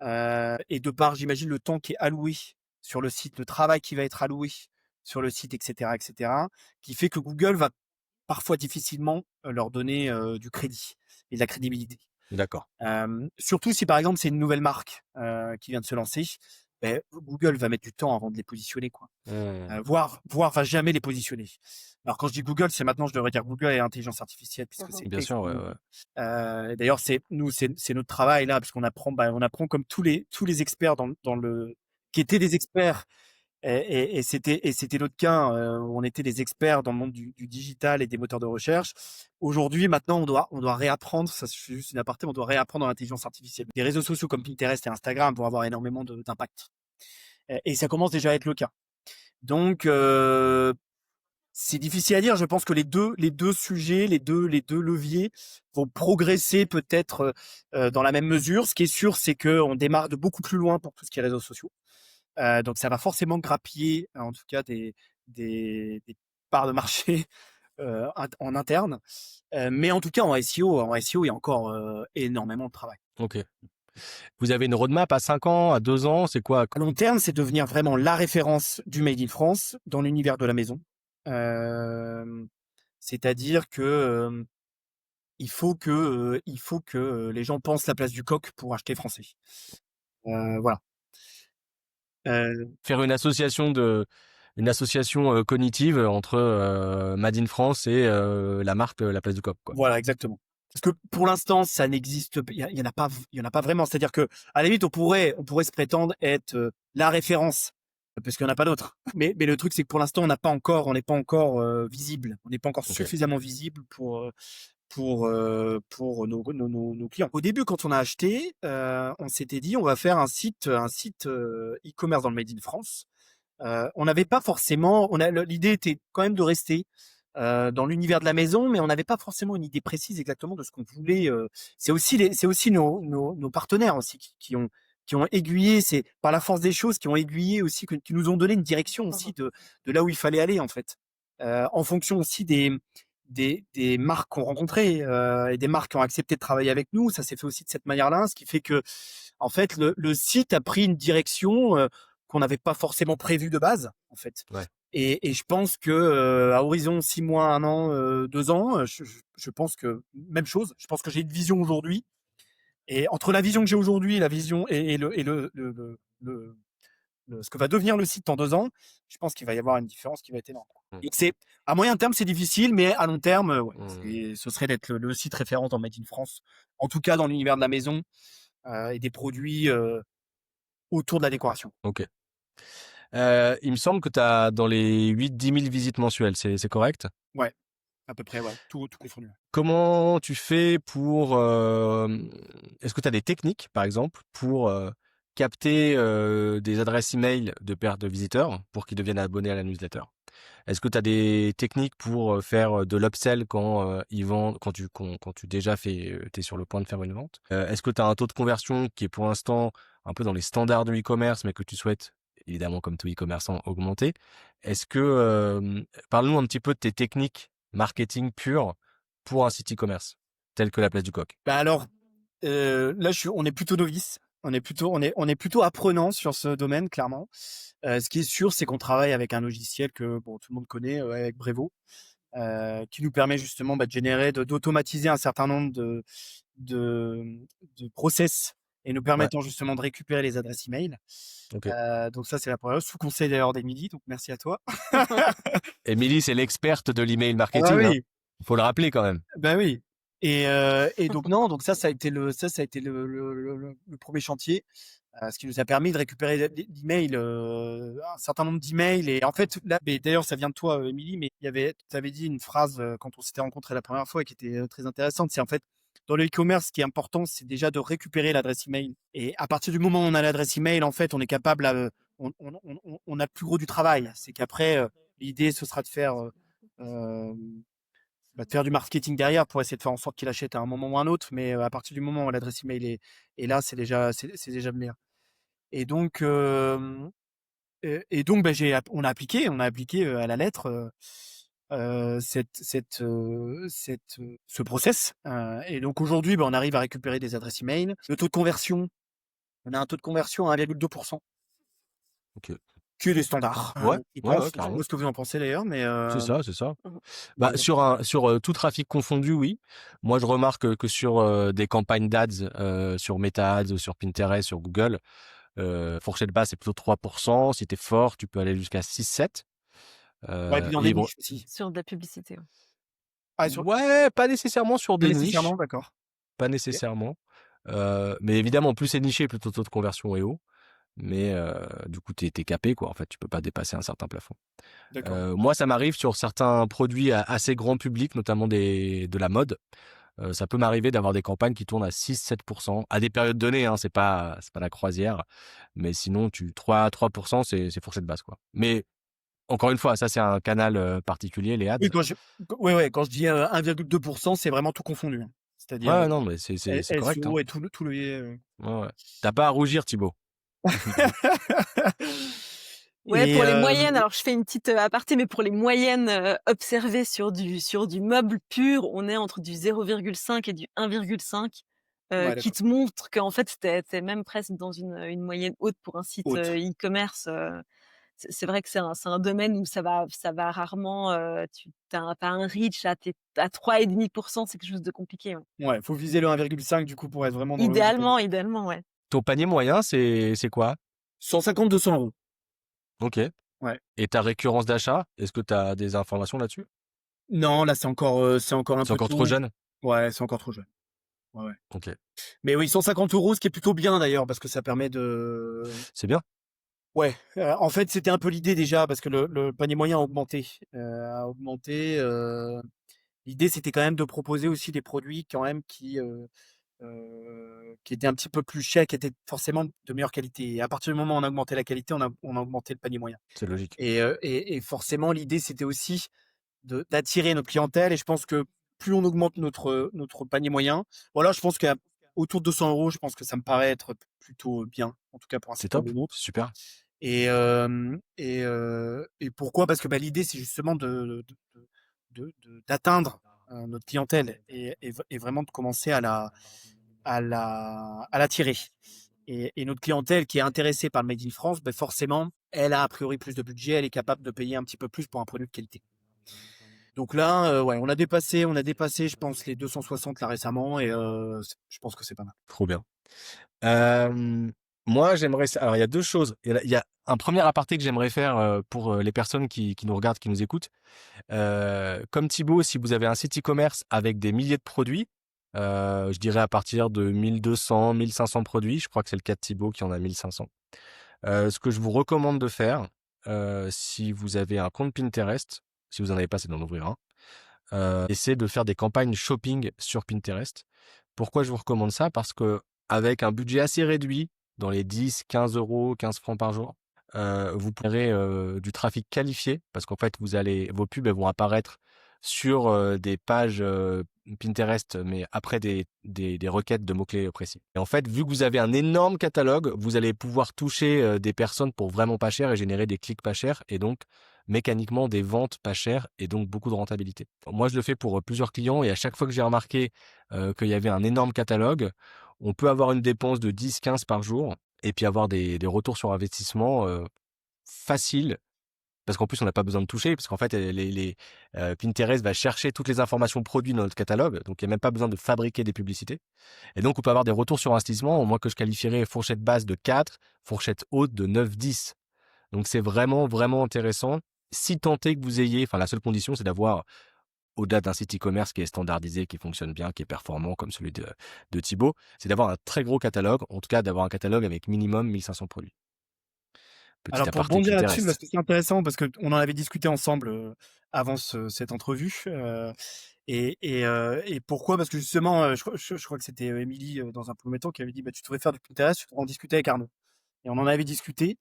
et de par, j'imagine, le temps qui est alloué sur le site, le travail qui va être alloué sur le site et cetera, qui fait que Google va parfois difficilement, leur donner, du crédit et de la crédibilité. d'accord. Surtout si, par exemple, c'est une nouvelle marque, qui vient de se lancer, beh, Google va mettre du temps avant de les positionner, quoi. Mmh. Voire va jamais les positionner. Alors quand je dis Google, c'est maintenant je devrais dire Google et l'intelligence artificielle puisque Mmh. c'est Bien sûr, ouais, extrêmement ouais. et d'ailleurs c'est notre travail là, puisqu'on apprend, on apprend comme tous les experts dans le qui étaient des experts et c'était notre cas, où on était des experts dans le monde du digital et des moteurs de recherche. Aujourd'hui, maintenant, on doit réapprendre, ça je fais juste une aparté, on doit réapprendre l'intelligence artificielle. Les réseaux sociaux comme Pinterest et Instagram vont avoir énormément d'impact et ça commence déjà à être le cas. Donc c'est difficile à dire. Je pense que les deux sujets, les deux leviers vont progresser peut-être, dans la même mesure. Ce qui est sûr, c'est qu'on démarre de beaucoup plus loin pour tout ce qui est réseaux sociaux. Donc ça va forcément grappiller, en tout cas des parts de marché, en interne. Mais en tout cas en SEO, il y a encore, énormément de travail. OK. Vous avez une roadmap à 5 ans, à 2 ans? C'est quoi? À long terme, c'est devenir vraiment la référence du made in France dans l'univers de la maison. Hem, C'est-à-dire que, il faut que les gens pensent la place du coq pour acheter français. Voilà. Heu, Faire une association, cognitive, entre, Made in France et la marque, La Place du Coq, quoi. voilà, exactement. Parce que pour l'instant, ça n'existe p il y en a pas vraiment. C'est-à-dire qu'à la limite, on pourrait se prétendre être, la référence, parce qu'il y en a pas d'autres. Mais le truc, c'est que pour l'instant, on n'est pas encore, visible. On n'est pas encore OK. suffisamment visible pour nos clients. Au début, quand on a acheté, on s'était dit: «On va faire un site, e-commerce dans le made in France». On n'avait pas forcément l'idée était quand même de rester, dans l'univers de la maison, mais on n'avait pas forcément une idée précise exactement de ce qu'on voulait, c'est aussi nos partenaires aussi qui ont aiguillé, c'est par la force des choses, qui ont aiguillé aussi, qui nous ont donné une direction aussi Mmh. de là où il fallait aller, en fait. En fonction aussi des marques qu'on rencontrait, et des marques qui ont accepté de travailler avec nous. Ça s'est fait aussi de cette manière-là, ce qui fait que en fait, le site a pris une direction, qu'on n'avait pas forcément prévue de base, en fait. Ouais. Et je pense que, à horizon 6 mois, 1 an, 2 ans, je pense que même chose. Je pense que j'ai une vision aujourd'hui et entre la vision que j'ai aujourd'hui et la vision et ce que va devenir le site en 2 ans, je pense qu'il va y avoir une différence qui va être énorme. Mmh. Donc c'est à moyen terme, c'est difficile, mais à long terme, ouais, Mmh. ce serait d'être le site référent en Made in France, en tout cas dans l'univers de la maison, et des produits, autour de la décoration. OK. Il me semble que tu as dans les 8 000 à 10 000 visites mensuelles, c'est correct? Ouais, à peu près, ouais, tout confondu. Comment tu fais pour, est-ce que tu as des techniques, par exemple, pour, capter, des adresses email de visiteurs pour qu'ils deviennent abonnés à la newsletter? Est-ce que tu as des techniques pour, faire, de l'upsell quand, ils vendent quand tu déjà fais, tu es sur le point de faire une vente? Est-ce que tu as un taux de conversion qui est pour l'instant un peu dans les standards du e-commerce, mais que tu souhaites, évidemment comme tout e-commerçant, augmenter? Est-ce que, parle-nous un petit peu de tes techniques marketing pures pour un site e-commerce, tel que la Place du Coq? Bah, alors, là, on est plutôt novice. On est plutôt apprenant sur ce domaine, clairement. Ce qui est sûr, c'est qu'on travaille avec un logiciel que, bon, tout le monde connaît, avec Brevo, qui nous permet justement, de générer, d'automatiser un certain nombre de de process et nous Ouais, permettant justement de récupérer les adresses email. OK. Donc ça, c'est la première chose, sous conseil d'ailleurs d'Émilie, donc merci à toi. Émilie, c'est l'experte de l'email Ah bah marketing, hein. oui. Faut le rappeler quand même. Bah oui. Et donc non, donc ça a été le 1er chantier, ce qui nous a permis de récupérer l'email, un certain nombre d'emails. Et en fait, là, mais d'ailleurs, ça vient de toi, Émilie, mais tu avais dit une phrase, quand on s'était rencontrés la première fois, qui était, très intéressante. C'est en fait, dans le e-commerce, ce qui est important, c'est déjà de récupérer l'adresse email. Et à partir du moment où on a l'adresse email, en fait, on est capable, on a le plus gros du travail. C'est qu'après, l'idée, ce sera de faire du marketing derrière pour essayer de faire en sorte qu'il achète à un moment ou un autre. Mais à partir du moment où l'adresse email est là, c'est déjà le meilleur. Et donc, on a appliqué à la lettre. ce process. Et donc aujourd'hui, on arrive à récupérer des adresses email. Le taux de conversion, on a un taux de conversion à 1,2%, OK. qui est des standards, Ouais, je ouais, ouais, pense. Je sais carrément. pas ce que vous en pensez d'ailleurs, mais C'est ça. Mmh. Bah, voilà. sur tout trafic confondu, oui. Moi, je remarque que sur des campagnes d'ads, sur Meta Ads, sur Pinterest, sur Google, fourchette basse, c'est plutôt 3%. Si t'es fort, tu peux aller jusqu'à 6-7. Ouais, puis dans des Et bon, niches aussi. Sur de la publicité, ouais. Ah, ouais, pas nécessairement sur pas des nécessairement, niches, d'accord. pas OK, nécessairement. Mais évidemment, plus c'est niché, plus ton taux de conversion est haut. Mais du coup, t'es capé, quoi. En fait, tu peux pas dépasser un certain plafond. d'accord. Moi, ça m'arrive sur certains produits assez grand public, notamment de la mode. Ça peut m'arriver d'avoir des campagnes qui tournent à 6-7% à des périodes données, hein, c'est pas la croisière. Mais sinon, 3%, c'est fourchette basse, quoi. Mais encore une fois, ça, c'est un canal particulier, les Oui, ads. quand je dis 1,2%, c'est vraiment tout confondu, hein. C'est-à-dire Ouais, non, mais c'est correct, hein. SEO et tout le Ouais, ouais. T'as pas à rougir, Thibaut. Ouais, et pour les moyennes, alors je fais une petite, aparté, mais pour les moyennes, observées sur du meuble pur, on est entre du 0,5 et du 1,5, ouais, qui d'accord. te montre qu'en fait, tu es même presque dans une moyenne haute pour un site, Haute. e-commerce. C'est vrai que c'est un domaine où ça va rarement, tu as un reach à 3,5%, c'est quelque chose de compliqué, ouais. Ouais, faut viser le 1,5 du coup pour être vraiment dans le haut du panier. Idéalement, ouais. Ton panier moyen, c'est quoi? 150-200 €. OK. Ouais. Et ta récurrence d'achat, est-ce que tu as des informations là-dessus? Non, là, c'est encore un C'est peu encore trop tôt. jeune? Ouais, c'est encore trop jeune. Ouais, ouais. OK. Mais oui, 150 €, ce qui est plutôt bien d'ailleurs, parce que ça permet de C'est bien? ouais, en fait, c'était un peu l'idée déjà parce que le panier moyen a augmenté. L'idée, c'était quand même de proposer aussi des produits quand même qui étaient un petit peu plus chers, qui étaient forcément de meilleure qualité. Et à partir du moment où on a augmenté la qualité, on a augmenté le panier moyen. C'est logique. Et forcément, l'idée, c'était aussi d'attirer notre clientèle. Et je pense que plus on augmente notre panier moyen, voilà, je pense qu'à autour de 200 €, je pense que ça me paraît être plutôt bien, en tout cas pour un C'est secteur top, de nôtre. c'est super. Et pourquoi? Parce que l'idée, c'est justement d'atteindre notre clientèle et vraiment de commencer à l'attirer. Et notre clientèle qui est intéressée par le Made in France, forcément, elle a priori plus de budget, elle est capable de payer un petit peu plus pour un produit de qualité. Donc là, ouais, on a dépassé, je pense, les 260 là récemment, et je pense que c'est pas mal. Trop bien. Hem, Moi, alors il y a 2 choses. Il y a un premier aparté que j'aimerais faire, pour, les personnes qui nous regardent, qui nous écoutent. Comme Thibaut, si vous avez un site e-commerce avec des milliers de produits, je dirais à partir de 1 200-1 500 produits, je crois que c'est le cas de Thibaut qui en a 1 500. Ce que je vous recommande de faire, si vous avez un compte Pinterest, si vous en avez pas, c'est d'en ouvrir un. Essayez de faire des campagnes shopping sur Pinterest. Pourquoi je vous recommande ça? Parce que avec un budget assez réduit, dans les 10-15 €, 15 francs par jour, vous pourrez du trafic qualifié, parce qu'en fait, vos pubs, elles vont apparaître sur des pages Pinterest, mais après des requêtes de mots-clés précis. Et en fait, vu que vous avez un énorme catalogue, vous allez pouvoir toucher des personnes pour vraiment pas cher et générer des clics pas chers, et donc mécaniquement des ventes pas chères et donc beaucoup de rentabilité. Moi, je le fais pour plusieurs clients, et à chaque fois que j'ai remarqué qu'il y avait un énorme catalogue, on peut avoir une dépense de 10-15 par jour et puis avoir des retours sur investissement faciles, parce qu'en plus, on n'a pas besoin de toucher, parce qu'en fait, Pinterest va chercher toutes les informations produits dans notre catalogue, donc il n'y a même pas besoin de fabriquer des publicités. Et donc, on peut avoir des retours sur investissement, au moins que je qualifierais fourchette basse de 4, fourchette haute de 9-10. Donc, c'est vraiment, vraiment intéressant. Si tant est que vous ayez, enfin, la seule condition, c'est d'avoir, au-delà d'un site e-commerce qui est standardisé, qui fonctionne bien, qui est performant comme celui de Thibaut, c'est d'avoir un très gros catalogue, en tout cas d'avoir un catalogue avec minimum 1 500 produits. Petit Alors pour aparté rebondir là-dessus, Pinterest. c'est intéressant parce qu'on en avait discuté ensemble, avant cette entrevue, et pourquoi? Parce que justement, je crois que c'était, Émilie, dans un premier temps, qui avait dit: «Bah, tu devrais faire du Pinterest, tu devrais en discuter avec Arnaud», et on en avait discuté.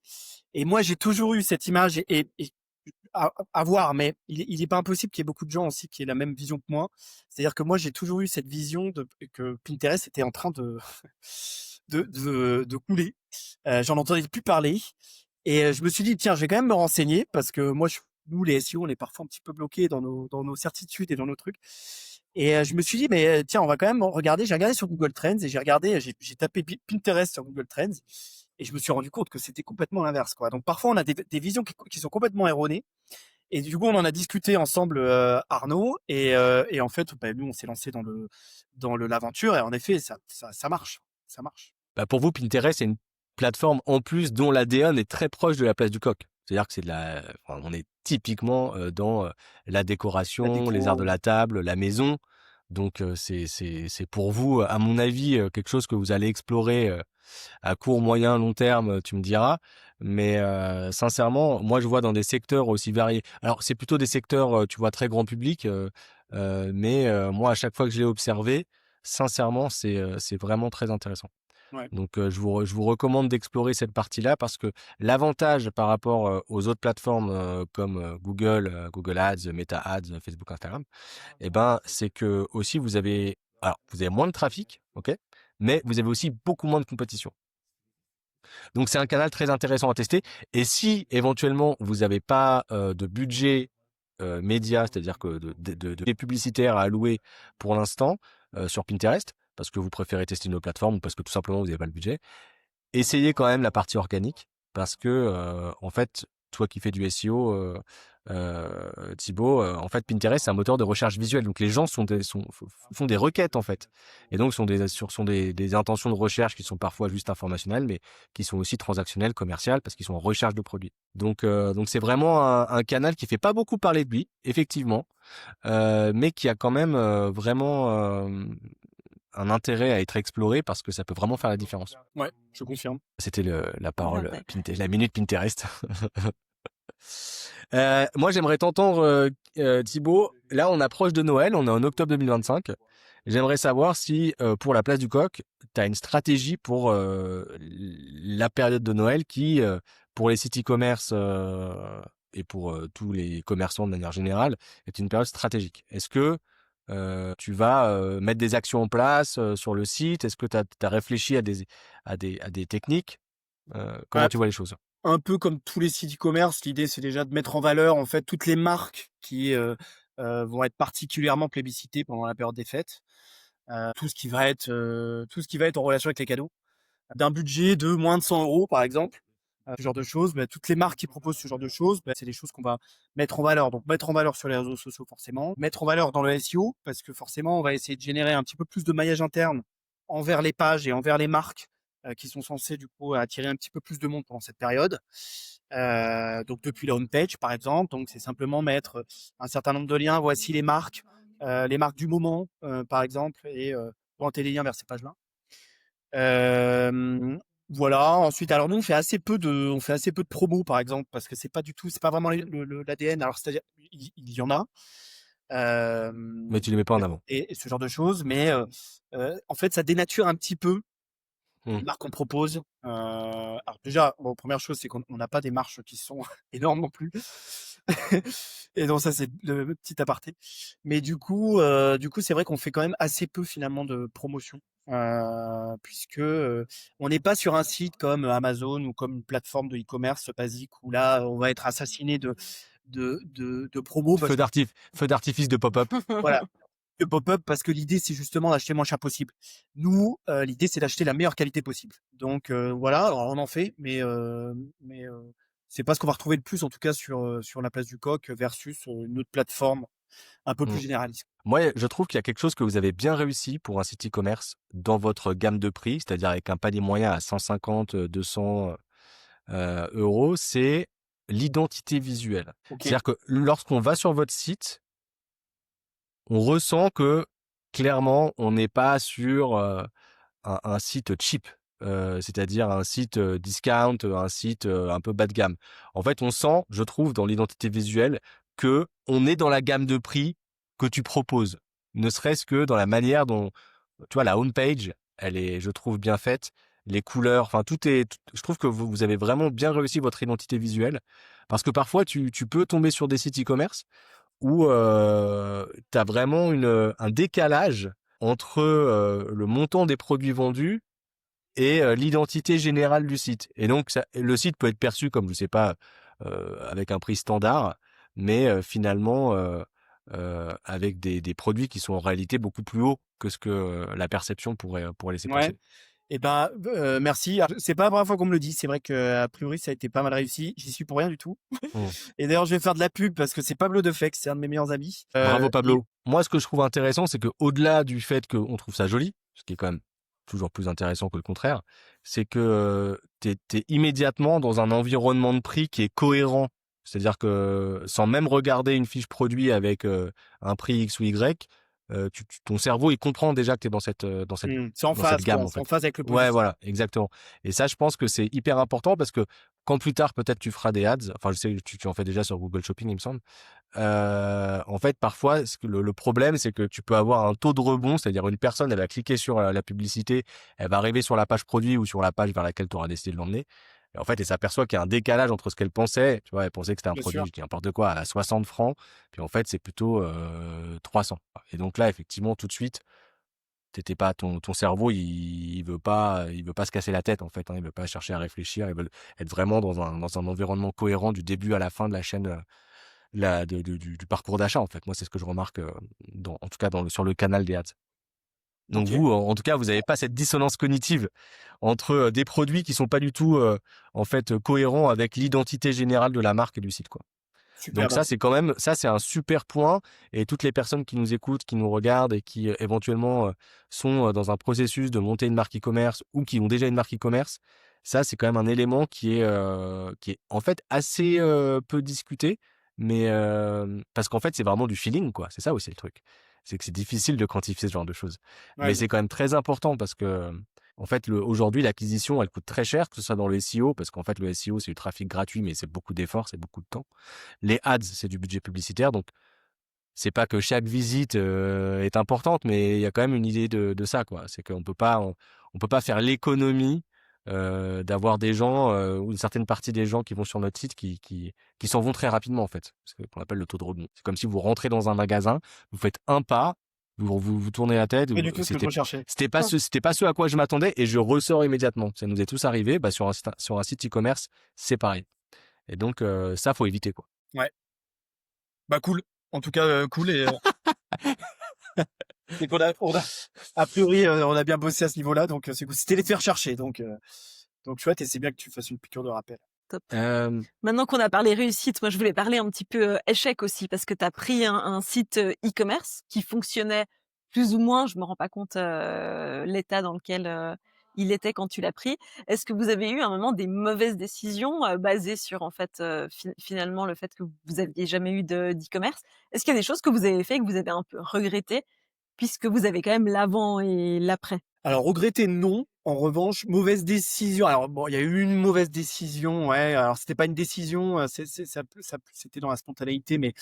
Et moi, j'ai toujours eu cette image, et à voir, mais il est pas impossible qu'il y ait beaucoup de gens aussi qui aient la même vision que moi. C'est-à-dire que moi, j'ai toujours eu cette vision que Pinterest était en train de de couler. J'en entendais plus parler, et je me suis dit: «Tiens, je vais quand même me renseigner», parce que moi, nous, les SEO, on est parfois un petit peu bloqués dans nos certitudes et dans nos trucs. Et je me suis dit, mais tiens, on va quand même regarder. J'ai regardé sur Google Trends et j'ai tapé Pinterest sur Google Trends et je me suis rendu compte que c'était complètement l'inverse, quoi. Donc parfois, on a des visions qui sont complètement erronées. Et du coup, on en a discuté ensemble, Arnaud, et en fait, bah, nous, on s'est lancé dans l'aventure et en effet, ça marche, ça marche. Bah, pour vous, Pinterest, c'est une plateforme en plus dont l'ADN est très proche de la place du Coq. C'est-à-dire que on est typiquement dans la La décoration, les arts de déco, la table, la maison. Donc c'est pour vous, à mon avis, quelque chose que vous allez explorer à court, moyen, long terme, tu me diras. Mais sincèrement, moi je vois dans des secteurs aussi variés. Alors c'est plutôt des secteurs, tu vois, très grand public, mais moi à chaque fois que je l'ai observé, sincèrement, c'est vraiment très intéressant. ouais. Donc je vous recommande d'explorer cette partie-là parce que l'avantage par rapport aux autres plateformes comme Google Ads, Meta Ads, Facebook, Instagram, eh ben, c'est que aussi vous avez moins de trafic, ok, mais vous avez aussi beaucoup moins de compétition. Donc c'est un canal très intéressant à tester. Et si éventuellement vous n'avez pas de budget média, c'est-à-dire que de publicitaires à allouer pour l'instant sur Pinterest, parce que vous préférez tester une autre plateforme ou parce que tout simplement vous n'avez pas le budget, essayez quand même la partie organique parce que en fait, toi qui fais du SEO, Thibaut, en fait, Pinterest c'est un moteur de recherche visuelle. Donc les gens font des requêtes en fait, et donc sont des intentions de recherche qui sont parfois juste informationnelles, mais qui sont aussi transactionnelles, commerciales, parce qu'ils sont en recherche de produits. Donc c'est vraiment un canal qui fait pas beaucoup parler de lui, effectivement, mais qui a quand même vraiment un intérêt à être exploré parce que ça peut vraiment faire la différence. Ouais, je confirme. C'était la parole, Ouais. La minute Pinterest. Moi, j'aimerais t'entendre, Thibaut. Là, on approche de Noël, on est en octobre 2025. J'aimerais savoir si, pour la place du Coq, tu as une stratégie pour la période de Noël qui, pour les sites e-commerce et pour tous les commerçants de manière générale, est une période stratégique. Est-ce que tu vas mettre des actions en place sur le site? Est-ce que tu as réfléchi à des techniques? Comment Bah, tu vois les choses? un peu comme tous les sites e-commerce, l'idée c'est déjà de mettre en valeur en fait toutes les marques qui vont être particulièrement plébiscitées pendant la période des fêtes. Tout ce qui va être en relation avec les cadeaux. D'un budget de moins de 100 euros par exemple, ce genre de choses, bah, toutes les marques qui proposent ce genre de choses, bah, c'est des choses qu'on va mettre en valeur. Donc mettre en valeur sur les réseaux sociaux forcément, mettre en valeur dans le SEO parce que forcément on va essayer de générer un petit peu plus de maillage interne envers les pages et envers les marques qui sont censées du coup attirer un petit peu plus de monde pendant cette période. Donc depuis la home page par exemple, donc c'est simplement mettre un certain nombre de liens. Voici les marques du moment par exemple, et pointer les liens vers ces pages-là. Euh, voilà. Ensuite, alors nous, on fait assez peu de promos, par exemple, parce que c'est pas vraiment l'ADN. Alors, c'est-à-dire, il y en a, euh, Mais tu les mets pas en avant. et ce genre de choses, mais en fait, ça dénature un petit peu Mmh. les marques qu'on propose. Alors déjà, bon, première chose, c'est qu'on n'a pas des marges qui sont énormes non plus. Et donc ça, c'est le petit aparté. Mais du coup, c'est vrai qu'on fait quand même assez peu finalement de promotion, puisque on n'est pas sur un site comme Amazon ou comme une plateforme de e-commerce basique où là, on va être assassiné de promos parce que Feu d'artifice de pop-up. voilà, de pop-up parce que l'idée c'est justement d'acheter le moins cher possible. Nous, l'idée c'est d'acheter la meilleure qualité possible. Donc voilà, alors on en fait, mais c'est pas ce qu'on va retrouver le plus en tout cas sur la place du Coq versus une autre plateforme un peu plus Mmh. généraliste. Moi, je trouve qu'il y a quelque chose que vous avez bien réussi pour un site e-commerce dans votre gamme de prix, c'est-à-dire avec un panier moyen à 150, 200 euros, c'est l'identité visuelle. Ok. C'est-à-dire que lorsqu'on va sur votre site, on ressent que clairement, on n'est pas sur un site cheap, c'est-à-dire un site discount, un site un peu bas de gamme. En fait, on sent, je trouve, dans l'identité visuelle, que on est dans la gamme de prix que tu proposes. Ne serait-ce que dans la manière dont, tu vois, la homepage, elle est, je trouve, bien faite. Les couleurs, enfin, je trouve que vous avez vraiment bien réussi votre identité visuelle. Parce que parfois, tu peux tomber sur des sites e-commerce où tu as vraiment un décalage entre le montant des produits vendus et l'identité générale du site. Et donc, le site peut être perçu comme, je sais pas, avec un prix standard, mais finalement avec des produits qui sont en réalité beaucoup plus hauts que ce que la perception pourrait laisser Ouais. penser. Et ben, merci. Alors, c'est pas la première fois qu'on me le dit. C'est vrai qu'a priori, ça a été pas mal réussi. J'y suis pour rien du tout. Mmh. Et d'ailleurs, je vais faire de la pub parce que c'est Pablo Defex, c'est un de mes meilleurs amis. Bravo Et Pablo. Moi, ce que je trouve intéressant, c'est que au-delà du fait qu'on trouve ça joli, ce qui est quand même toujours plus intéressant que le contraire, c'est que t'es immédiatement dans un environnement de prix qui est cohérent. C'est-à-dire que sans même regarder une fiche produit avec un prix X ou Y, ton cerveau il comprend déjà que t'es c'est en dans cette phase, quoi. gamme en C'est en fait. phase avec le Ouais, positionnement. voilà, exactement. Et ça, je pense que c'est hyper important parce que quand plus tard peut-être tu feras des ads, enfin je sais que tu en fais déjà sur Google Shopping, il me semble. En fait, parfois, le problème, c'est que tu peux avoir un taux de rebond, c'est-à-dire une personne, elle va cliquer sur la publicité, elle va arriver sur la page produit ou sur la page vers laquelle tu auras décidé de l'emmener. Et en fait, elle s'aperçoit qu'il y a un décalage entre ce qu'elle pensait. Tu vois, elle pensait que c'était un Bien produit, sûr. je dis n'importe quoi, à 60 francs. Puis en fait, c'est plutôt 300. Et donc là, effectivement, tout de suite, t'étais pas ton cerveau, il veut pas se casser la tête en fait. Hein, il veut pas chercher à réfléchir. Il veut être vraiment dans un environnement cohérent du début à la fin de la chaîne du parcours d'achat en fait. Moi, c'est ce que je remarque en tout cas sur le canal des ads. Donc Ok. vous, en tout cas, vous n'avez pas cette dissonance cognitive entre des produits qui sont pas du tout en fait cohérents avec l'identité générale de la marque et du site quoi. Super. Donc Bah, ça c'est un super point et toutes les personnes qui nous écoutent, qui nous regardent et qui éventuellement sont dans un processus de monter une marque e-commerce ou qui ont déjà une marque e-commerce, ça c'est quand même un élément qui est en fait assez peu discuté, mais parce qu'en fait c'est vraiment du feeling quoi. C'est ça aussi le truc, c'est que c'est difficile de quantifier ce genre de choses, ouais, mais c'est quand même très important parce que en fait, aujourd'hui, l'acquisition, elle coûte très cher, que ce soit dans le SEO, parce qu'en fait, le SEO, c'est du trafic gratuit, mais c'est beaucoup d'efforts, c'est beaucoup de temps. Les ads, c'est du budget publicitaire, donc c'est pas que chaque visite est importante, mais il y a quand même une idée de ça, quoi. C'est qu'on peut pas faire l'économie d'avoir des gens ou une certaine partie des gens qui vont sur notre site qui s'en vont très rapidement, en fait. C'est ce qu'on appelle le taux de rebond. C'est comme si vous rentrez dans un magasin, vous faites un pas, vous tournez la tête, pas du tout ce que je recherchais. c'était pas ce à quoi je m'attendais et je ressors immédiatement. Ça nous est tous arrivé. Bah, sur un site e-commerce, c'est pareil. Et donc, ça, faut éviter, quoi. Ouais. Bah cool. En tout cas, cool. Et c'est a priori, on a bien bossé à ce niveau-là, donc c'est cool. C'était les faire chercher, donc chouette. Et c'est bien que tu fasses une piqûre de rappel. Top. Euh, Maintenant qu'on a parlé réussite, moi je voulais parler un petit peu échec aussi parce que tu as pris un site e-commerce qui fonctionnait plus ou moins, je me rends pas compte l'état dans lequel il était quand tu l'as pris. Est-ce que vous avez eu à un moment des mauvaises décisions basées sur en fait finalement le fait que vous aviez jamais eu d'e-commerce? Est-ce qu'il y a des choses que vous avez fait et que vous avez un peu regretté puisque vous avez quand même l'avant et l'après? Alors regretter non. En revanche, mauvaise décision. Alors bon, il y a eu une mauvaise décision, ouais. Alors c'était pas une décision, c'était dans la spontanéité, mais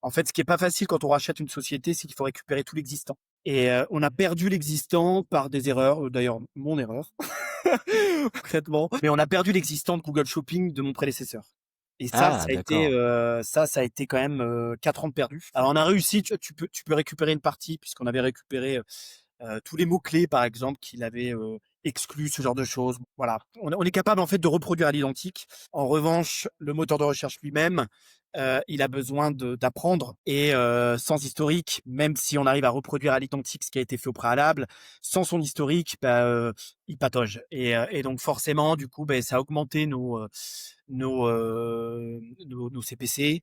en fait, ce qui est pas facile quand on rachète une société, c'est qu'il faut récupérer tout l'existant. Et on a perdu l'existant par des erreurs, d'ailleurs mon erreur, concrètement. Mais on a perdu l'existant de Google Shopping de mon prédécesseur. Et ça, Ah, d'accord. ça a été quand même 4 ans de perdu. Alors on a réussi, tu peux récupérer une partie puisqu'on avait récupéré tous les mots-clés, par exemple, qu'il avait exclus, ce genre de choses. Voilà. On est capable, en fait, de reproduire à l'identique. En revanche, le moteur de recherche lui-même, il a besoin d'apprendre. Et sans historique, même si on arrive à reproduire à l'identique ce qui a été fait au préalable, sans son historique, il patauge. Et donc, forcément, du coup, ça a augmenté nos CPC.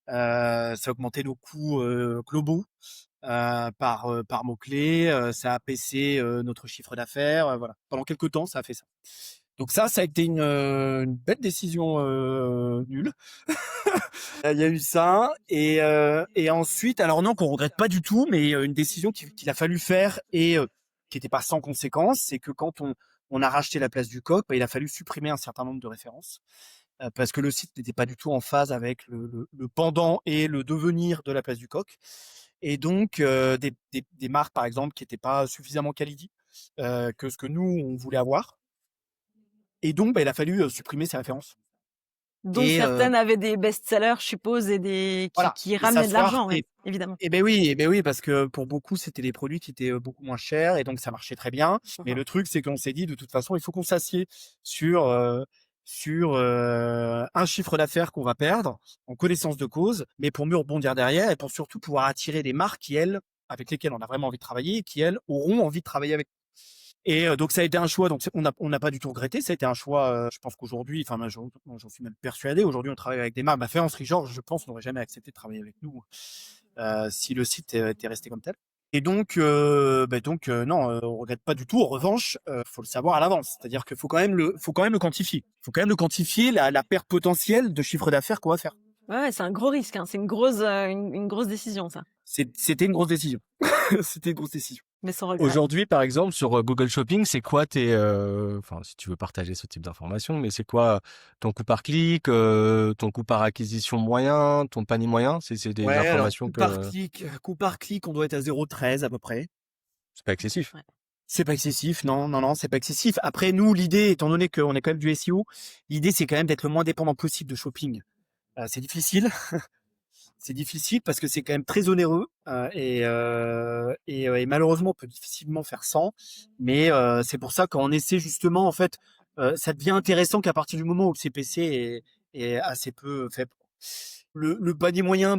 Ça a augmenté nos coûts globaux par mots-clés, ça a baissé notre chiffre d'affaires, voilà. Pendant quelques temps, ça a fait ça. Donc ça a été une belle décision nulle. Il y a eu ça et ensuite, alors non, qu'on regrette pas du tout, mais une décision qu'il a fallu faire et qui n'était pas sans conséquence, c'est que quand on a racheté la place du Coq, il a fallu supprimer un certain nombre de références parce que le site n'était pas du tout en phase avec le pendant et le devenir de la place du Coq. Et donc, des marques, par exemple, qui n'étaient pas suffisamment quali que ce que nous, on voulait avoir. Et donc, il a fallu supprimer ces références. Dont Et certaines avaient des best-sellers, je suppose, et voilà, qui et ramenaient de s'asseoir. l'argent, oui, évidemment. Et ben oui, parce que pour beaucoup, c'était des produits qui étaient beaucoup moins chers et donc ça marchait très bien. Mais Mmh. le truc, c'est qu'on s'est dit, de toute façon, il faut qu'on s'assied sur sur un chiffre d'affaires qu'on va perdre en connaissance de cause, mais pour mieux rebondir derrière et pour surtout pouvoir attirer des marques qui, elles, avec lesquelles on a vraiment envie de travailler et qui, elles, auront envie de travailler avec. Et donc ça a été un choix, donc on n'a pas du tout regretté, ça a été un choix, je pense qu'aujourd'hui, enfin moi, j'en suis même persuadé, aujourd'hui on travaille avec des marques, Faïence Richard, je pense, n'aurait jamais accepté de travailler avec nous si le site était resté comme tel. Et donc, non, on regrette pas du tout. En revanche, faut le savoir à l'avance. C'est-à-dire qu'il faut quand même le quantifier. Il faut quand même le quantifier la perte potentielle de chiffre d'affaires qu'on va faire. Ouais, c'est un gros risque, hein. C'est une grosse décision, ça. C'était une grosse décision. C'était une grosse décision. Mais sans regret. Aujourd'hui, par exemple, sur Google Shopping, c'est quoi enfin, si tu veux partager ce type d'informations, mais c'est quoi ton coût par clic, ton coût par acquisition moyen, ton panier moyen? C'est des Ouais, alors informations coût par clic, on doit être à 0,13 à peu près. c'est pas excessif. Ouais. C'est pas excessif, non, c'est pas excessif. Après, nous, l'idée, étant donné qu'on est quand même du SEO, l'idée, c'est quand même d'être le moins dépendant possible de shopping. C'est difficile. C'est difficile parce que c'est quand même très onéreux et malheureusement on peut difficilement faire sans. Mais c'est pour ça qu'on essaie justement en fait, ça devient intéressant qu'à partir du moment où le CPC est assez peu faible. Le panier moyen,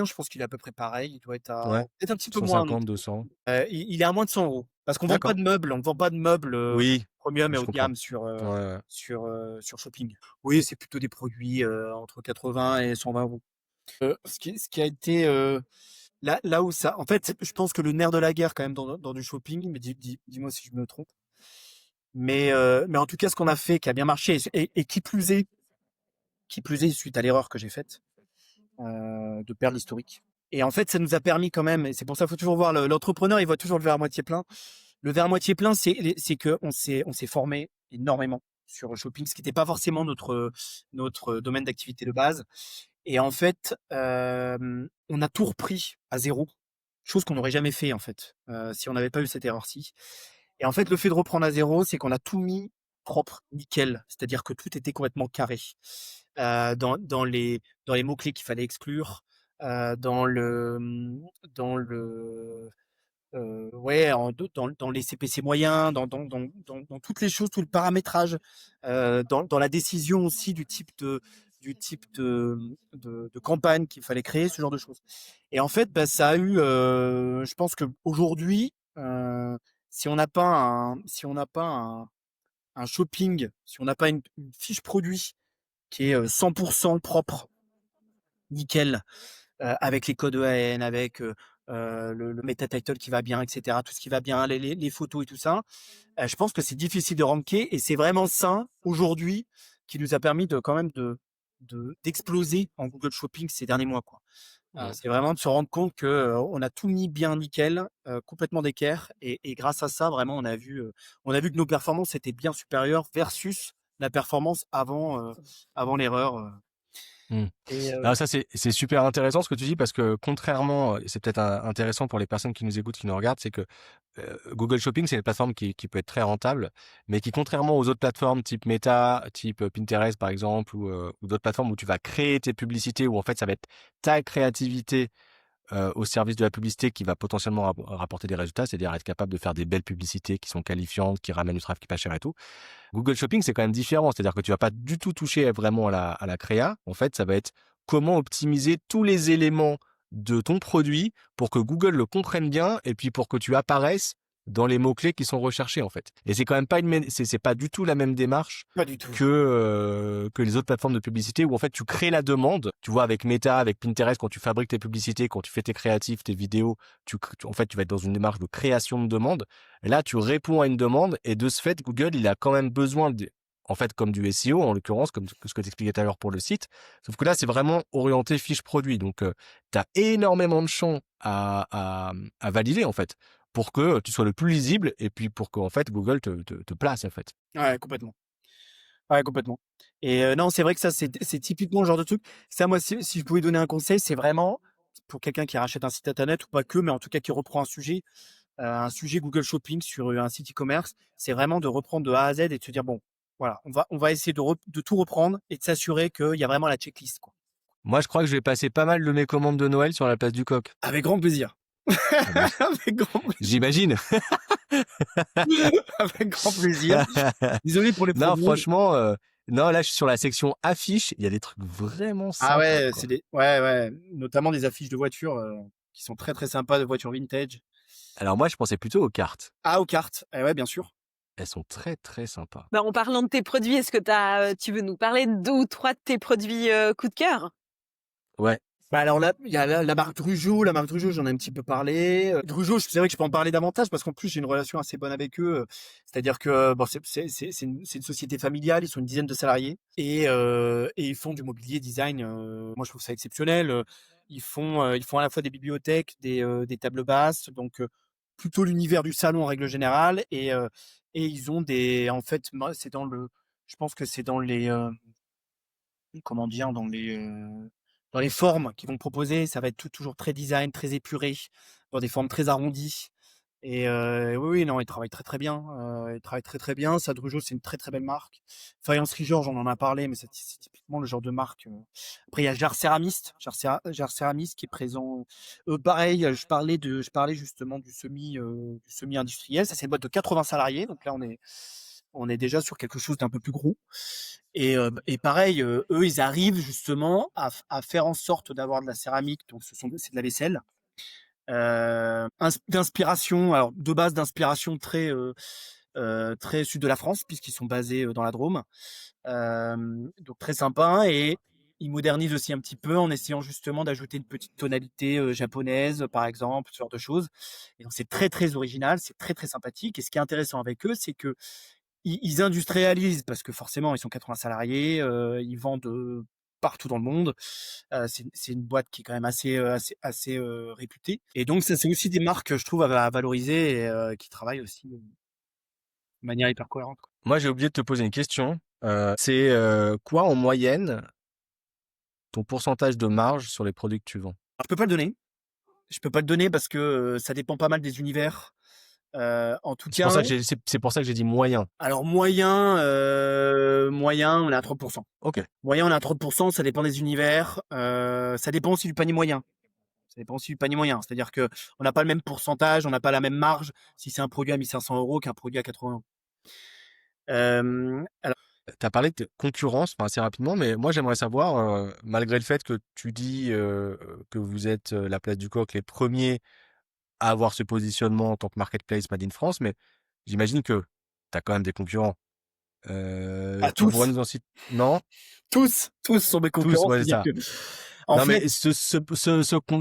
je pense qu'il est à peu près pareil. Il doit être Ouais. peut-être un petit peu moins. 150, 200. Il est à moins de 100 euros parce qu'on vend D'accord. pas de meubles, on ne vend pas de meubles Oui, premium et je haut de comprends. gamme sur Ouais. sur Shopping. Oui, c'est plutôt des produits entre 80 et 120 euros. Ce qui a été là où ça, en fait, je pense que le nerf de la guerre quand même dans du shopping, mais dis-moi si je me trompe. Mais en tout cas, ce qu'on a fait, qui a bien marché, et qui plus est suite à l'erreur que j'ai faite de perdre l'historique. Et en fait, ça nous a permis quand même, et c'est pour ça qu'il faut toujours voir l'entrepreneur, il voit toujours le verre à moitié plein. Le verre à moitié plein, c'est que on s'est formé énormément sur le shopping, ce qui n'était pas forcément notre domaine d'activité de base. Et en fait, on a tout repris à zéro, chose qu'on n'aurait jamais fait en fait, si on n'avait pas eu cette erreur-ci. Et en fait, le fait de reprendre à zéro, c'est qu'on a tout mis propre, nickel. C'est-à-dire que tout était complètement carré. Dans les mots-clés qu'il fallait exclure, dans le ouais, dans les CPC moyens, dans toutes les choses, tout le paramétrage, dans la décision aussi du type de campagne qu'il fallait créer, ce genre de choses. Et en fait, bah, ça a eu, je pense qu'aujourd'hui, si on n'a pas un shopping, si on n'a pas une fiche produit qui est 100% propre, nickel, avec les codes EAN, avec le meta title qui va bien, etc. Tout ce qui va bien, les photos et tout ça. Je pense que c'est difficile de ranker et c'est vraiment ça aujourd'hui qui nous a permis de quand même d'exploser en Google Shopping ces derniers mois, quoi. C'est vraiment de se rendre compte que on a tout mis bien nickel, complètement d'équerre et grâce à ça vraiment on a vu que nos performances étaient bien supérieures versus la performance avant l'erreur. Mmh. Et Alors ça, c'est super intéressant ce que tu dis parce que contrairement, et c'est peut-être intéressant pour les personnes qui nous écoutent, qui nous regardent, c'est que Google Shopping, c'est une plateforme qui peut être très rentable, mais qui, contrairement aux autres plateformes type Meta, type Pinterest par exemple, ou d'autres plateformes où tu vas créer tes publicités, où en fait ça va être ta créativité au service de la publicité qui va potentiellement rapporter des résultats, c'est-à-dire être capable de faire des belles publicités qui sont qualifiantes, qui ramènent du trafic pas cher et tout. Google Shopping, c'est quand même différent, c'est-à-dire que tu vas pas du tout toucher vraiment à la créa. En fait, ça va être comment optimiser tous les éléments de ton produit pour que Google le comprenne bien et puis pour que tu apparaisses dans les mots-clés qui sont recherchés, en fait. Et c'est quand même pas c'est pas du tout la même démarche pas du tout. que les autres plateformes de publicité où en fait tu crées la demande. Tu vois, avec Meta, avec Pinterest, quand tu fabriques tes publicités, quand tu fais tes créatifs, tes vidéos, en fait tu vas être dans une démarche de création de demande. Et là, tu réponds à une demande et de ce fait, Google, il a quand même besoin en fait, comme du SEO, en l'occurrence, comme ce que tu expliquais tout à l'heure pour le site. Sauf que là, c'est vraiment orienté fiche produit. Donc, tu as énormément de champs à valider, en fait, pour que tu sois le plus lisible et puis pour que, en fait, Google te place, en fait. Ouais, complètement. Ouais, complètement. Et non, c'est vrai que ça, c'est typiquement le genre de truc. Ça, moi, si je pouvais donner un conseil, c'est vraiment pour quelqu'un qui rachète un site internet ou pas que, mais en tout cas qui reprend un sujet Google Shopping sur un site e-commerce, c'est vraiment de reprendre de A à Z et de se dire, bon, voilà, on va essayer de tout reprendre et de s'assurer qu'il y a vraiment la checklist, quoi. Moi, je crois que je vais passer pas mal de mes commandes de Noël sur la place du Coq. Avec grand plaisir. Ah bah, Avec grand plaisir. j'imagine. Avec grand plaisir. Désolé pour les Non, problèmes. franchement, Non, là, je suis sur la section affiches. Il y a des trucs vraiment Ah sympas, ouais, quoi. ouais, notamment des affiches de voitures qui sont très très sympas, de voitures vintage. Alors moi, je pensais plutôt aux cartes. Ah, aux cartes, ouais, bien sûr. Elles sont très, très sympas. Bah, en parlant de tes produits, est-ce que tu veux nous parler de 2 ou 3 de tes produits, coup de cœur? Ouais. Bah alors là, il y a la marque Drugeau. La marque Drugeau, j'en ai un petit peu parlé. Drugeau, c'est vrai que je peux en parler davantage parce qu'en plus j'ai une relation assez bonne avec eux. C'est-à-dire que bon, c'est une société familiale. Ils sont une dizaine de salariés et ils font du mobilier design. Moi, je trouve ça exceptionnel. Ils font à la fois des bibliothèques, des tables basses, donc plutôt l'univers du salon en règle générale. Et ils ont en fait, moi, je pense que c'est dans les comment dire, dans les formes qu'ils vont proposer, ça va être toujours très design, très épuré, dans des formes très arrondies. Et oui, oui, non, ils travaillent très très bien. Ils travaillent très très bien. Sadrujo, c'est une très très belle marque. Faïencerie Georges, on en a parlé, mais c'est typiquement le genre de marque. Après, il y a Jar Céramiste, Jar Céramiste qui est présent. Pareil, je parlais justement du semi industriel. Ça, c'est une boîte de 80 salariés. Donc là, on est déjà sur quelque chose d'un peu plus gros. Et pareil, eux, ils arrivent justement à faire en sorte d'avoir de la céramique, donc c'est de la vaisselle, d'inspiration, alors de base d'inspiration très sud de la France, puisqu'ils sont basés dans la Drôme. Donc très sympa, et ils modernisent aussi un petit peu en essayant justement d'ajouter une petite tonalité japonaise, par exemple, ce genre de choses. Et donc c'est très très original, c'est très très sympathique. Et ce qui est intéressant avec eux, c'est que ils industrialisent parce que forcément ils sont 80 salariés, ils vendent partout dans le monde. C'est une boîte qui est quand même assez réputée. Et donc ça, c'est aussi des marques, je trouve, à valoriser et qui travaillent aussi de manière hyper cohérente, quoi. Moi, j'ai oublié de te poser une question. C'est quoi en moyenne ton pourcentage de marge sur les produits que tu vends? Alors, je peux pas le donner. Je peux pas le donner parce que ça dépend pas mal des univers. En tout C'est pour cas, ça que c'est pour ça que j'ai dit moyen. alors moyen, on est à 30%. Ok, Moyen, on est à 30%, ça dépend des univers. Ça dépend aussi du panier moyen. Ça dépend aussi du panier moyen. C'est-à-dire que on n'a pas le même pourcentage, on n'a pas la même marge si c'est un produit à 1 500 € qu'un produit à 80 €. Alors, tu as parlé de concurrence, enfin, assez rapidement, mais moi j'aimerais savoir, malgré le fait que tu dis que vous êtes la place du coq les premiers à avoir ce positionnement en tant que marketplace Made in France, mais j'imagine que tu as quand même des concurrents. à Tu pourrais tous, nous en citer? Non? tous sont mes Tous, concurrents. ouais, c'est C'est-à-dire ça. que, en Non, fait, mais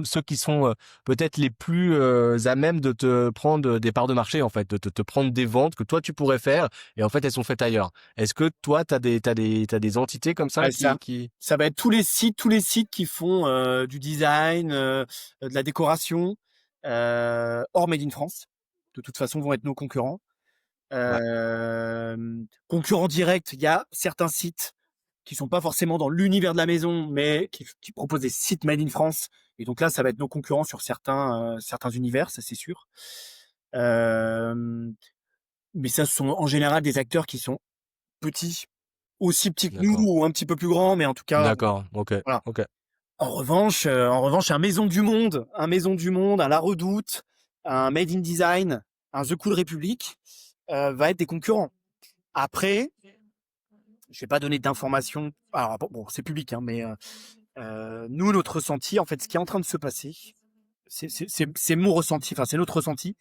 ceux qui sont peut-être les plus à même de te prendre des parts de marché, en fait, de te prendre des ventes que toi tu pourrais faire, et en fait elles sont faites ailleurs. Est-ce que toi, t'as des entités comme ça ouais, qui... ça va être tous les sites qui font du design, de la décoration, hors Made in France. De toute façon, vont être nos concurrents. Ouais, Concurrents directs, il y a certains sites qui sont pas forcément dans l'univers de la maison, mais qui proposent des sites made in France. Et donc là, ça va être nos concurrents sur certains univers, ça c'est sûr. Euh, mais ça, ce sont en général des acteurs qui sont petits, aussi petits que nous d'accord. ou un petit peu plus grands, mais en tout cas, D'accord, ok, voilà. ok. En revanche, un Maison du Monde, un La Redoute, un Made in Design, un The Cool Republic va être des concurrents. Après, je vais pas donner d'informations. Alors bon, c'est public, hein, mais nous, notre ressenti, en fait, ce qui est en train de se passer, c'est mon ressenti, enfin c'est notre ressenti.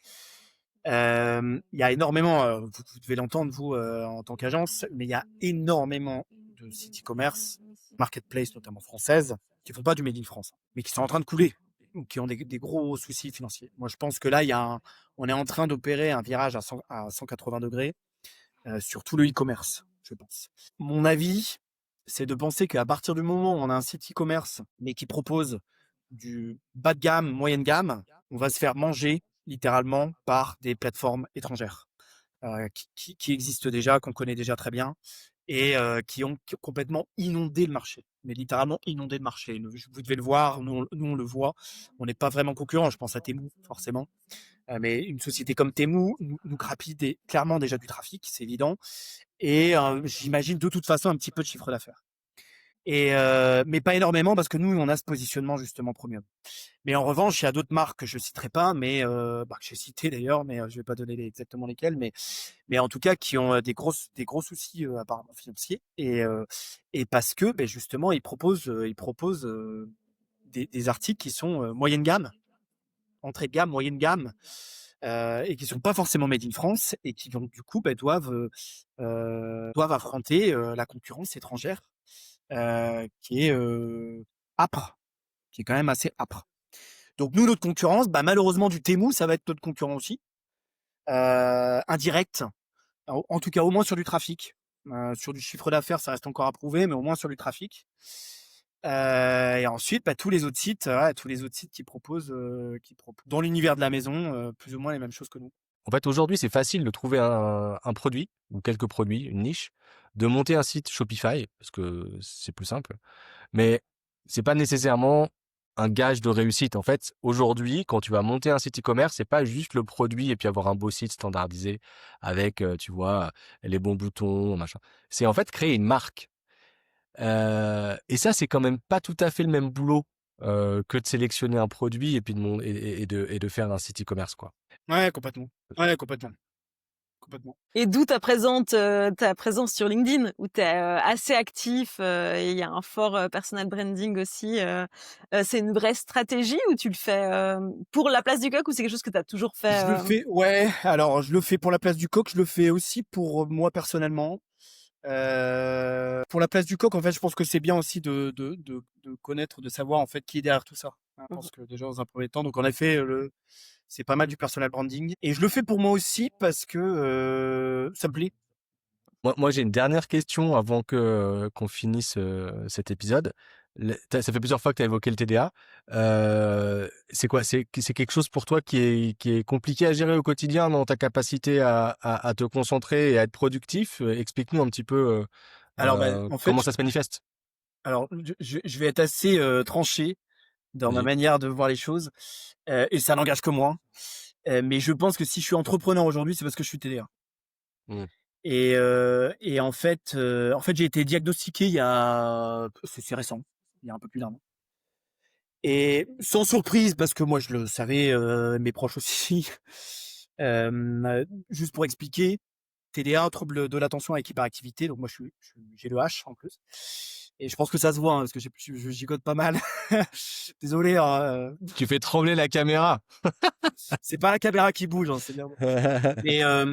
Il y a énormément, vous devez l'entendre vous en tant qu'agence, mais il y a énormément de sites e-commerce, marketplace notamment françaises, qui font pas du made in France, mais qui sont en train de couler, ou qui ont des gros soucis financiers. Moi, je pense que là, on est en train d'opérer un virage à 180 degrés sur tout le e-commerce, je pense. Mon avis, c'est de penser qu'à partir du moment où on a un site e-commerce, mais qui propose du bas de gamme, moyenne gamme, on va se faire manger littéralement par des plateformes étrangères qui existent déjà, qu'on connaît déjà très bien et qui ont complètement inondé le marché. Mais littéralement inondé le marché. Vous devez le voir, nous on le voit. On n'est pas vraiment concurrent. Je pense à Temu, forcément. Mais une société comme Temu nous grappille clairement déjà du trafic, c'est évident. Et j'imagine de toute façon un petit peu de chiffre d'affaires. Mais pas énormément parce que nous, on a ce positionnement justement premium. Mais en revanche, il y a d'autres marques que je citerai pas, mais que j'ai citées d'ailleurs, mais je vais pas donner exactement lesquelles, mais en tout cas qui ont des gros soucis apparemment financiers et parce que ben, justement ils proposent des articles qui sont moyenne gamme, entrée de gamme, moyenne gamme, et qui sont pas forcément made in France et qui donc du coup ben, doivent affronter la concurrence étrangère qui est âpre, qui est quand même assez âpre. Donc nous, notre concurrence, bah, malheureusement du Temu, ça va être notre concurrent aussi, indirect, en tout cas au moins sur du trafic. Sur du chiffre d'affaires, ça reste encore à prouver, mais au moins sur du trafic. Et ensuite, bah, tous les autres sites qui proposent dans l'univers de la maison, plus ou moins les mêmes choses que nous. En fait, aujourd'hui, c'est facile de trouver un produit ou quelques produits, une niche, de monter un site Shopify parce que c'est plus simple. Mais c'est pas nécessairement un gage de réussite. En fait, aujourd'hui, quand tu vas monter un site e-commerce, c'est pas juste le produit et puis avoir un beau site standardisé avec, tu vois, les bons boutons, machin. C'est en fait créer une marque. Et ça, c'est quand même pas tout à fait le même boulot que de sélectionner un produit et puis de faire un site e-commerce, quoi. Ouais, complètement. Ouais, complètement. Complètement. Et d'où ta présence sur LinkedIn, où tu es, assez actif, et il y a un fort, personal branding aussi, c'est une vraie stratégie ou tu le fais, pour la place du coq ou c'est quelque chose que tu as toujours fait, Je le fais, ouais. Alors, je le fais pour la place du coq. Je le fais aussi pour moi personnellement. Pour la place du coq, en fait, je pense que c'est bien aussi de connaître, de savoir en fait qui est derrière tout ça. Je Mmh. pense que déjà dans un premier temps, donc en effet, c'est pas mal du personal branding. Et je le fais pour moi aussi parce que ça me plaît. Moi, j'ai une dernière question avant qu'on finisse cet épisode. Ça fait plusieurs fois que tu as évoqué le TDA. C'est quoi? C'est quelque chose pour toi qui est compliqué à gérer au quotidien dans ta capacité à te concentrer et à être productif? Explique-nous un petit peu Alors, bah, en fait, comment ça se manifeste. je vais être assez tranché dans ma Vas-y. manière de voir les choses, et ça n'engage que moi. Mais je pense que si je suis entrepreneur aujourd'hui, c'est parce que je suis TDA. Mm. Et en fait, j'ai été diagnostiqué c'est récent, il y a un peu plus d'1 an. Et sans surprise, parce que moi je le savais, mes proches aussi. Juste pour expliquer, TDA, trouble de l'attention avec hyperactivité. Donc moi j'ai le H en plus. Et je pense que ça se voit, hein, parce que je gigote pas mal. Désolé, hein, Tu fais trembler la caméra. c'est pas la caméra qui bouge, hein, c'est bien. Et en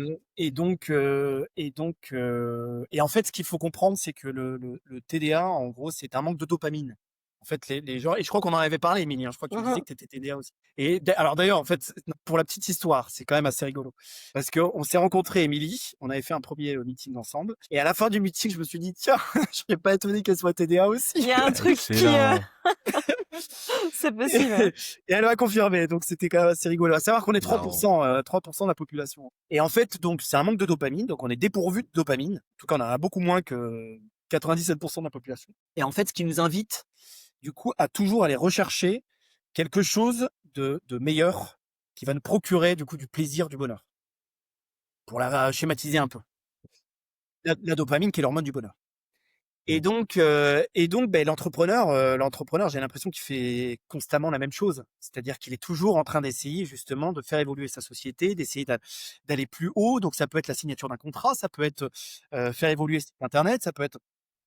fait, ce qu'il faut comprendre, c'est que le TDA, en gros, c'est un manque de dopamine. En fait, les gens, et je crois qu'on en avait parlé, Émilie, hein, je crois que tu disais Mmh. que tu étais TDA aussi. Alors d'ailleurs, en fait, pour la petite histoire, c'est quand même assez rigolo. Parce qu'on s'est rencontrés, Émilie, on avait fait un premier meeting ensemble. Et à la fin du meeting, je me suis dit, tiens, je serais pas étonné qu'elle soit TDA Il aussi. y a un truc qui, Excellent. c'est possible, ouais. Et elle m'a confirmé, donc c'était quand même assez rigolo. À savoir qu'on est Marrant. 3% de la population. Et en fait, donc c'est un manque de dopamine, donc on est dépourvu de dopamine. En tout cas, on en a beaucoup moins que 97% de la population. Et en fait, ce qui nous invite, du coup, à toujours aller rechercher quelque chose de meilleur qui va nous procurer, du coup, du plaisir, du bonheur. Pour la schématiser un peu. La dopamine qui est l'hormone du bonheur. Et Mm. donc, ben, l'entrepreneur, j'ai l'impression qu'il fait constamment la même chose. C'est-à-dire qu'il est toujours en train d'essayer justement de faire évoluer sa société, d'essayer d'aller plus haut. Donc, ça peut être la signature d'un contrat, ça peut être faire évoluer son site internet, ça peut être.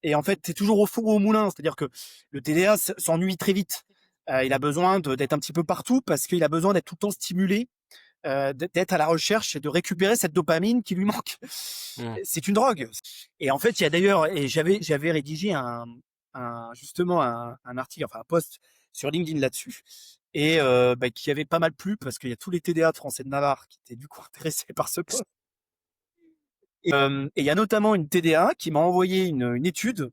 Et en fait, c'est toujours au four ou au moulin. C'est-à-dire que le TDA s'ennuie très vite. Il a besoin d'être un petit peu partout parce qu'il a besoin d'être tout le temps stimulé, d'être à la recherche et de récupérer cette dopamine qui lui manque. Mm. C'est une drogue. Et en fait, il y a d'ailleurs, et j'avais rédigé justement un article, enfin un post sur LinkedIn là-dessus, et bah, qui avait pas mal plu parce qu'il y a tous les TDA de Français de Navarre qui étaient du coup intéressés par ce post. Et il y a notamment une TDA qui m'a envoyé une étude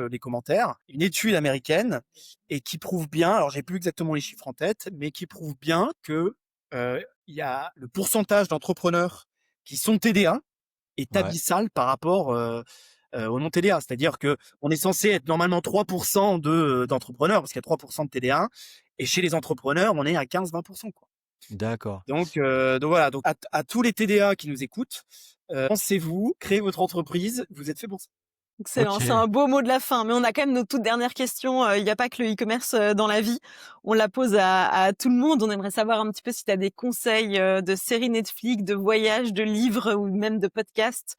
les commentaires, une étude américaine, et qui prouve bien, alors j'ai plus exactement les chiffres en tête, mais qui prouve bien que il y a le pourcentage d'entrepreneurs qui sont TDA est Ouais. abyssal par rapport aux non TDA. C'est-à-dire que on est censé être normalement 3% d'entrepreneurs, parce qu'il y a 3% de TDA, et chez les entrepreneurs, on est à 15-20%, quoi. D'accord. Donc voilà, donc à tous les TDA qui nous écoutent, lancez-vous, créez votre entreprise, vous êtes fait pour ça. Excellent, c'est OK. un beau mot de la fin. Mais on a quand même nos toutes dernières questions. Il n'y a pas que le e-commerce dans la vie. On la pose à tout le monde. On aimerait savoir un petit peu si tu as des conseils de séries Netflix, de voyages, de livres ou même de podcasts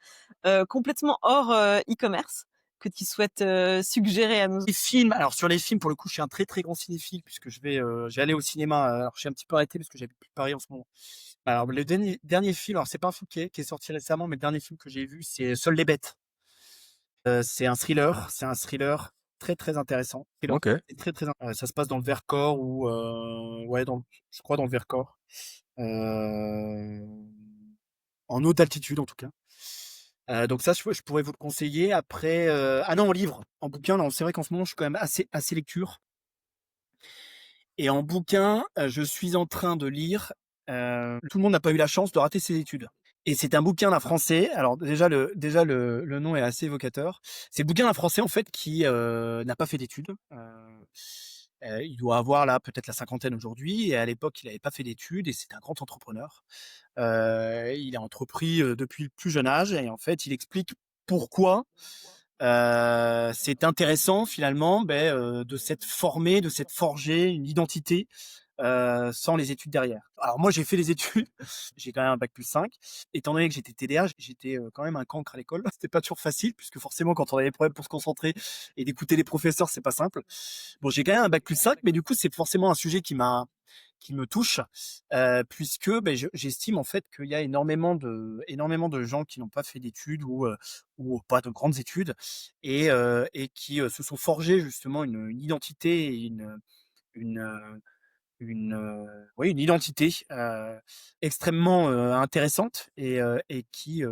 complètement hors e-commerce que tu souhaites suggérer à nos... Les films, alors sur les films, pour le coup, je suis un très très grand cinéphile puisque j'ai allé au cinéma. Alors, je suis un petit peu arrêté parce que j'habite plus Paris en ce moment. Alors, le dernier film, alors c'est pas un film qui est sorti récemment, mais le dernier film que j'ai vu, c'est Seuls les bêtes. C'est un thriller très très intéressant. Thriller OK. très très, ça se passe dans le Vercors ou ouais, je crois dans le Vercors, euh, en haute altitude en tout cas. Donc ça, je pourrais vous le conseiller. Après, ah non, en livre, en bouquin, non, c'est vrai qu'en ce moment, je suis quand même assez lecture. Et en bouquin, je suis en train de lire. Tout le monde n'a pas eu la chance de rater ses études. Et c'est un bouquin d'un Français. Alors déjà le nom est assez évocateur. C'est le bouquin d'un Français en fait qui n'a pas fait d'études. Il doit avoir là peut-être la cinquantaine aujourd'hui. Et à l'époque, il n'avait pas fait d'études et c'est un grand entrepreneur. Il a entrepris depuis le plus jeune âge et en fait, il explique pourquoi c'est intéressant finalement de s'être formé, de s'être forgé une identité sans les études derrière. Alors moi j'ai fait les études, j'ai quand même un bac+5. Étant donné que j'étais TDA, j'étais quand même un cancre à l'école. C'était pas toujours facile puisque forcément quand on avait des problèmes pour se concentrer et d'écouter les professeurs, c'est pas simple. Bon, j'ai quand même un bac+5, mais du coup c'est forcément un sujet qui me touche puisque j'estime en fait qu'il y a énormément de gens qui n'ont pas fait d'études ou pas de grandes études et qui se sont forgés justement une identité et une une identité extrêmement intéressante et qui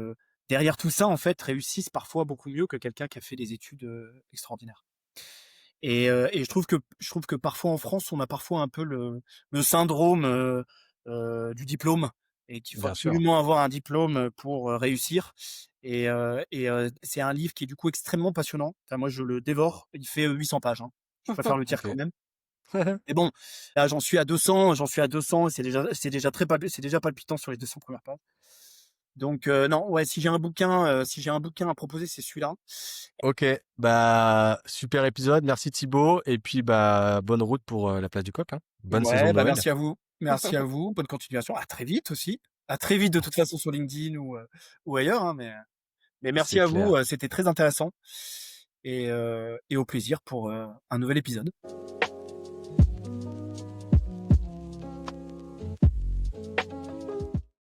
derrière tout ça en fait réussissent parfois beaucoup mieux que quelqu'un qui a fait des études extraordinaires. Et je trouve que parfois en France, on a parfois un peu le syndrome du diplôme et qu'il faut Bien sûr. absolument avoir un diplôme pour réussir. C'est un livre qui est du coup extrêmement passionnant. Enfin, moi, je le dévore. Il fait 800 pages. Hein. Je préfère le dire quand OK. même. Mais bon, là, j'en suis à 200. C'est déjà palpitant sur les 200 premières pages. Donc non, ouais, si j'ai un bouquin à proposer, c'est celui-là. OK. Bah, super épisode. Merci Thibaut. Et puis, bah, bonne route pour la place du Coq, hein. Bonne saison Ouais, de bah Noël. merci à vous. Merci à vous. Bonne continuation. À très vite aussi. À très vite de toute façon sur LinkedIn ou ailleurs, hein, mais merci C'est à vous. clair. C'était très intéressant et au plaisir pour un nouvel épisode.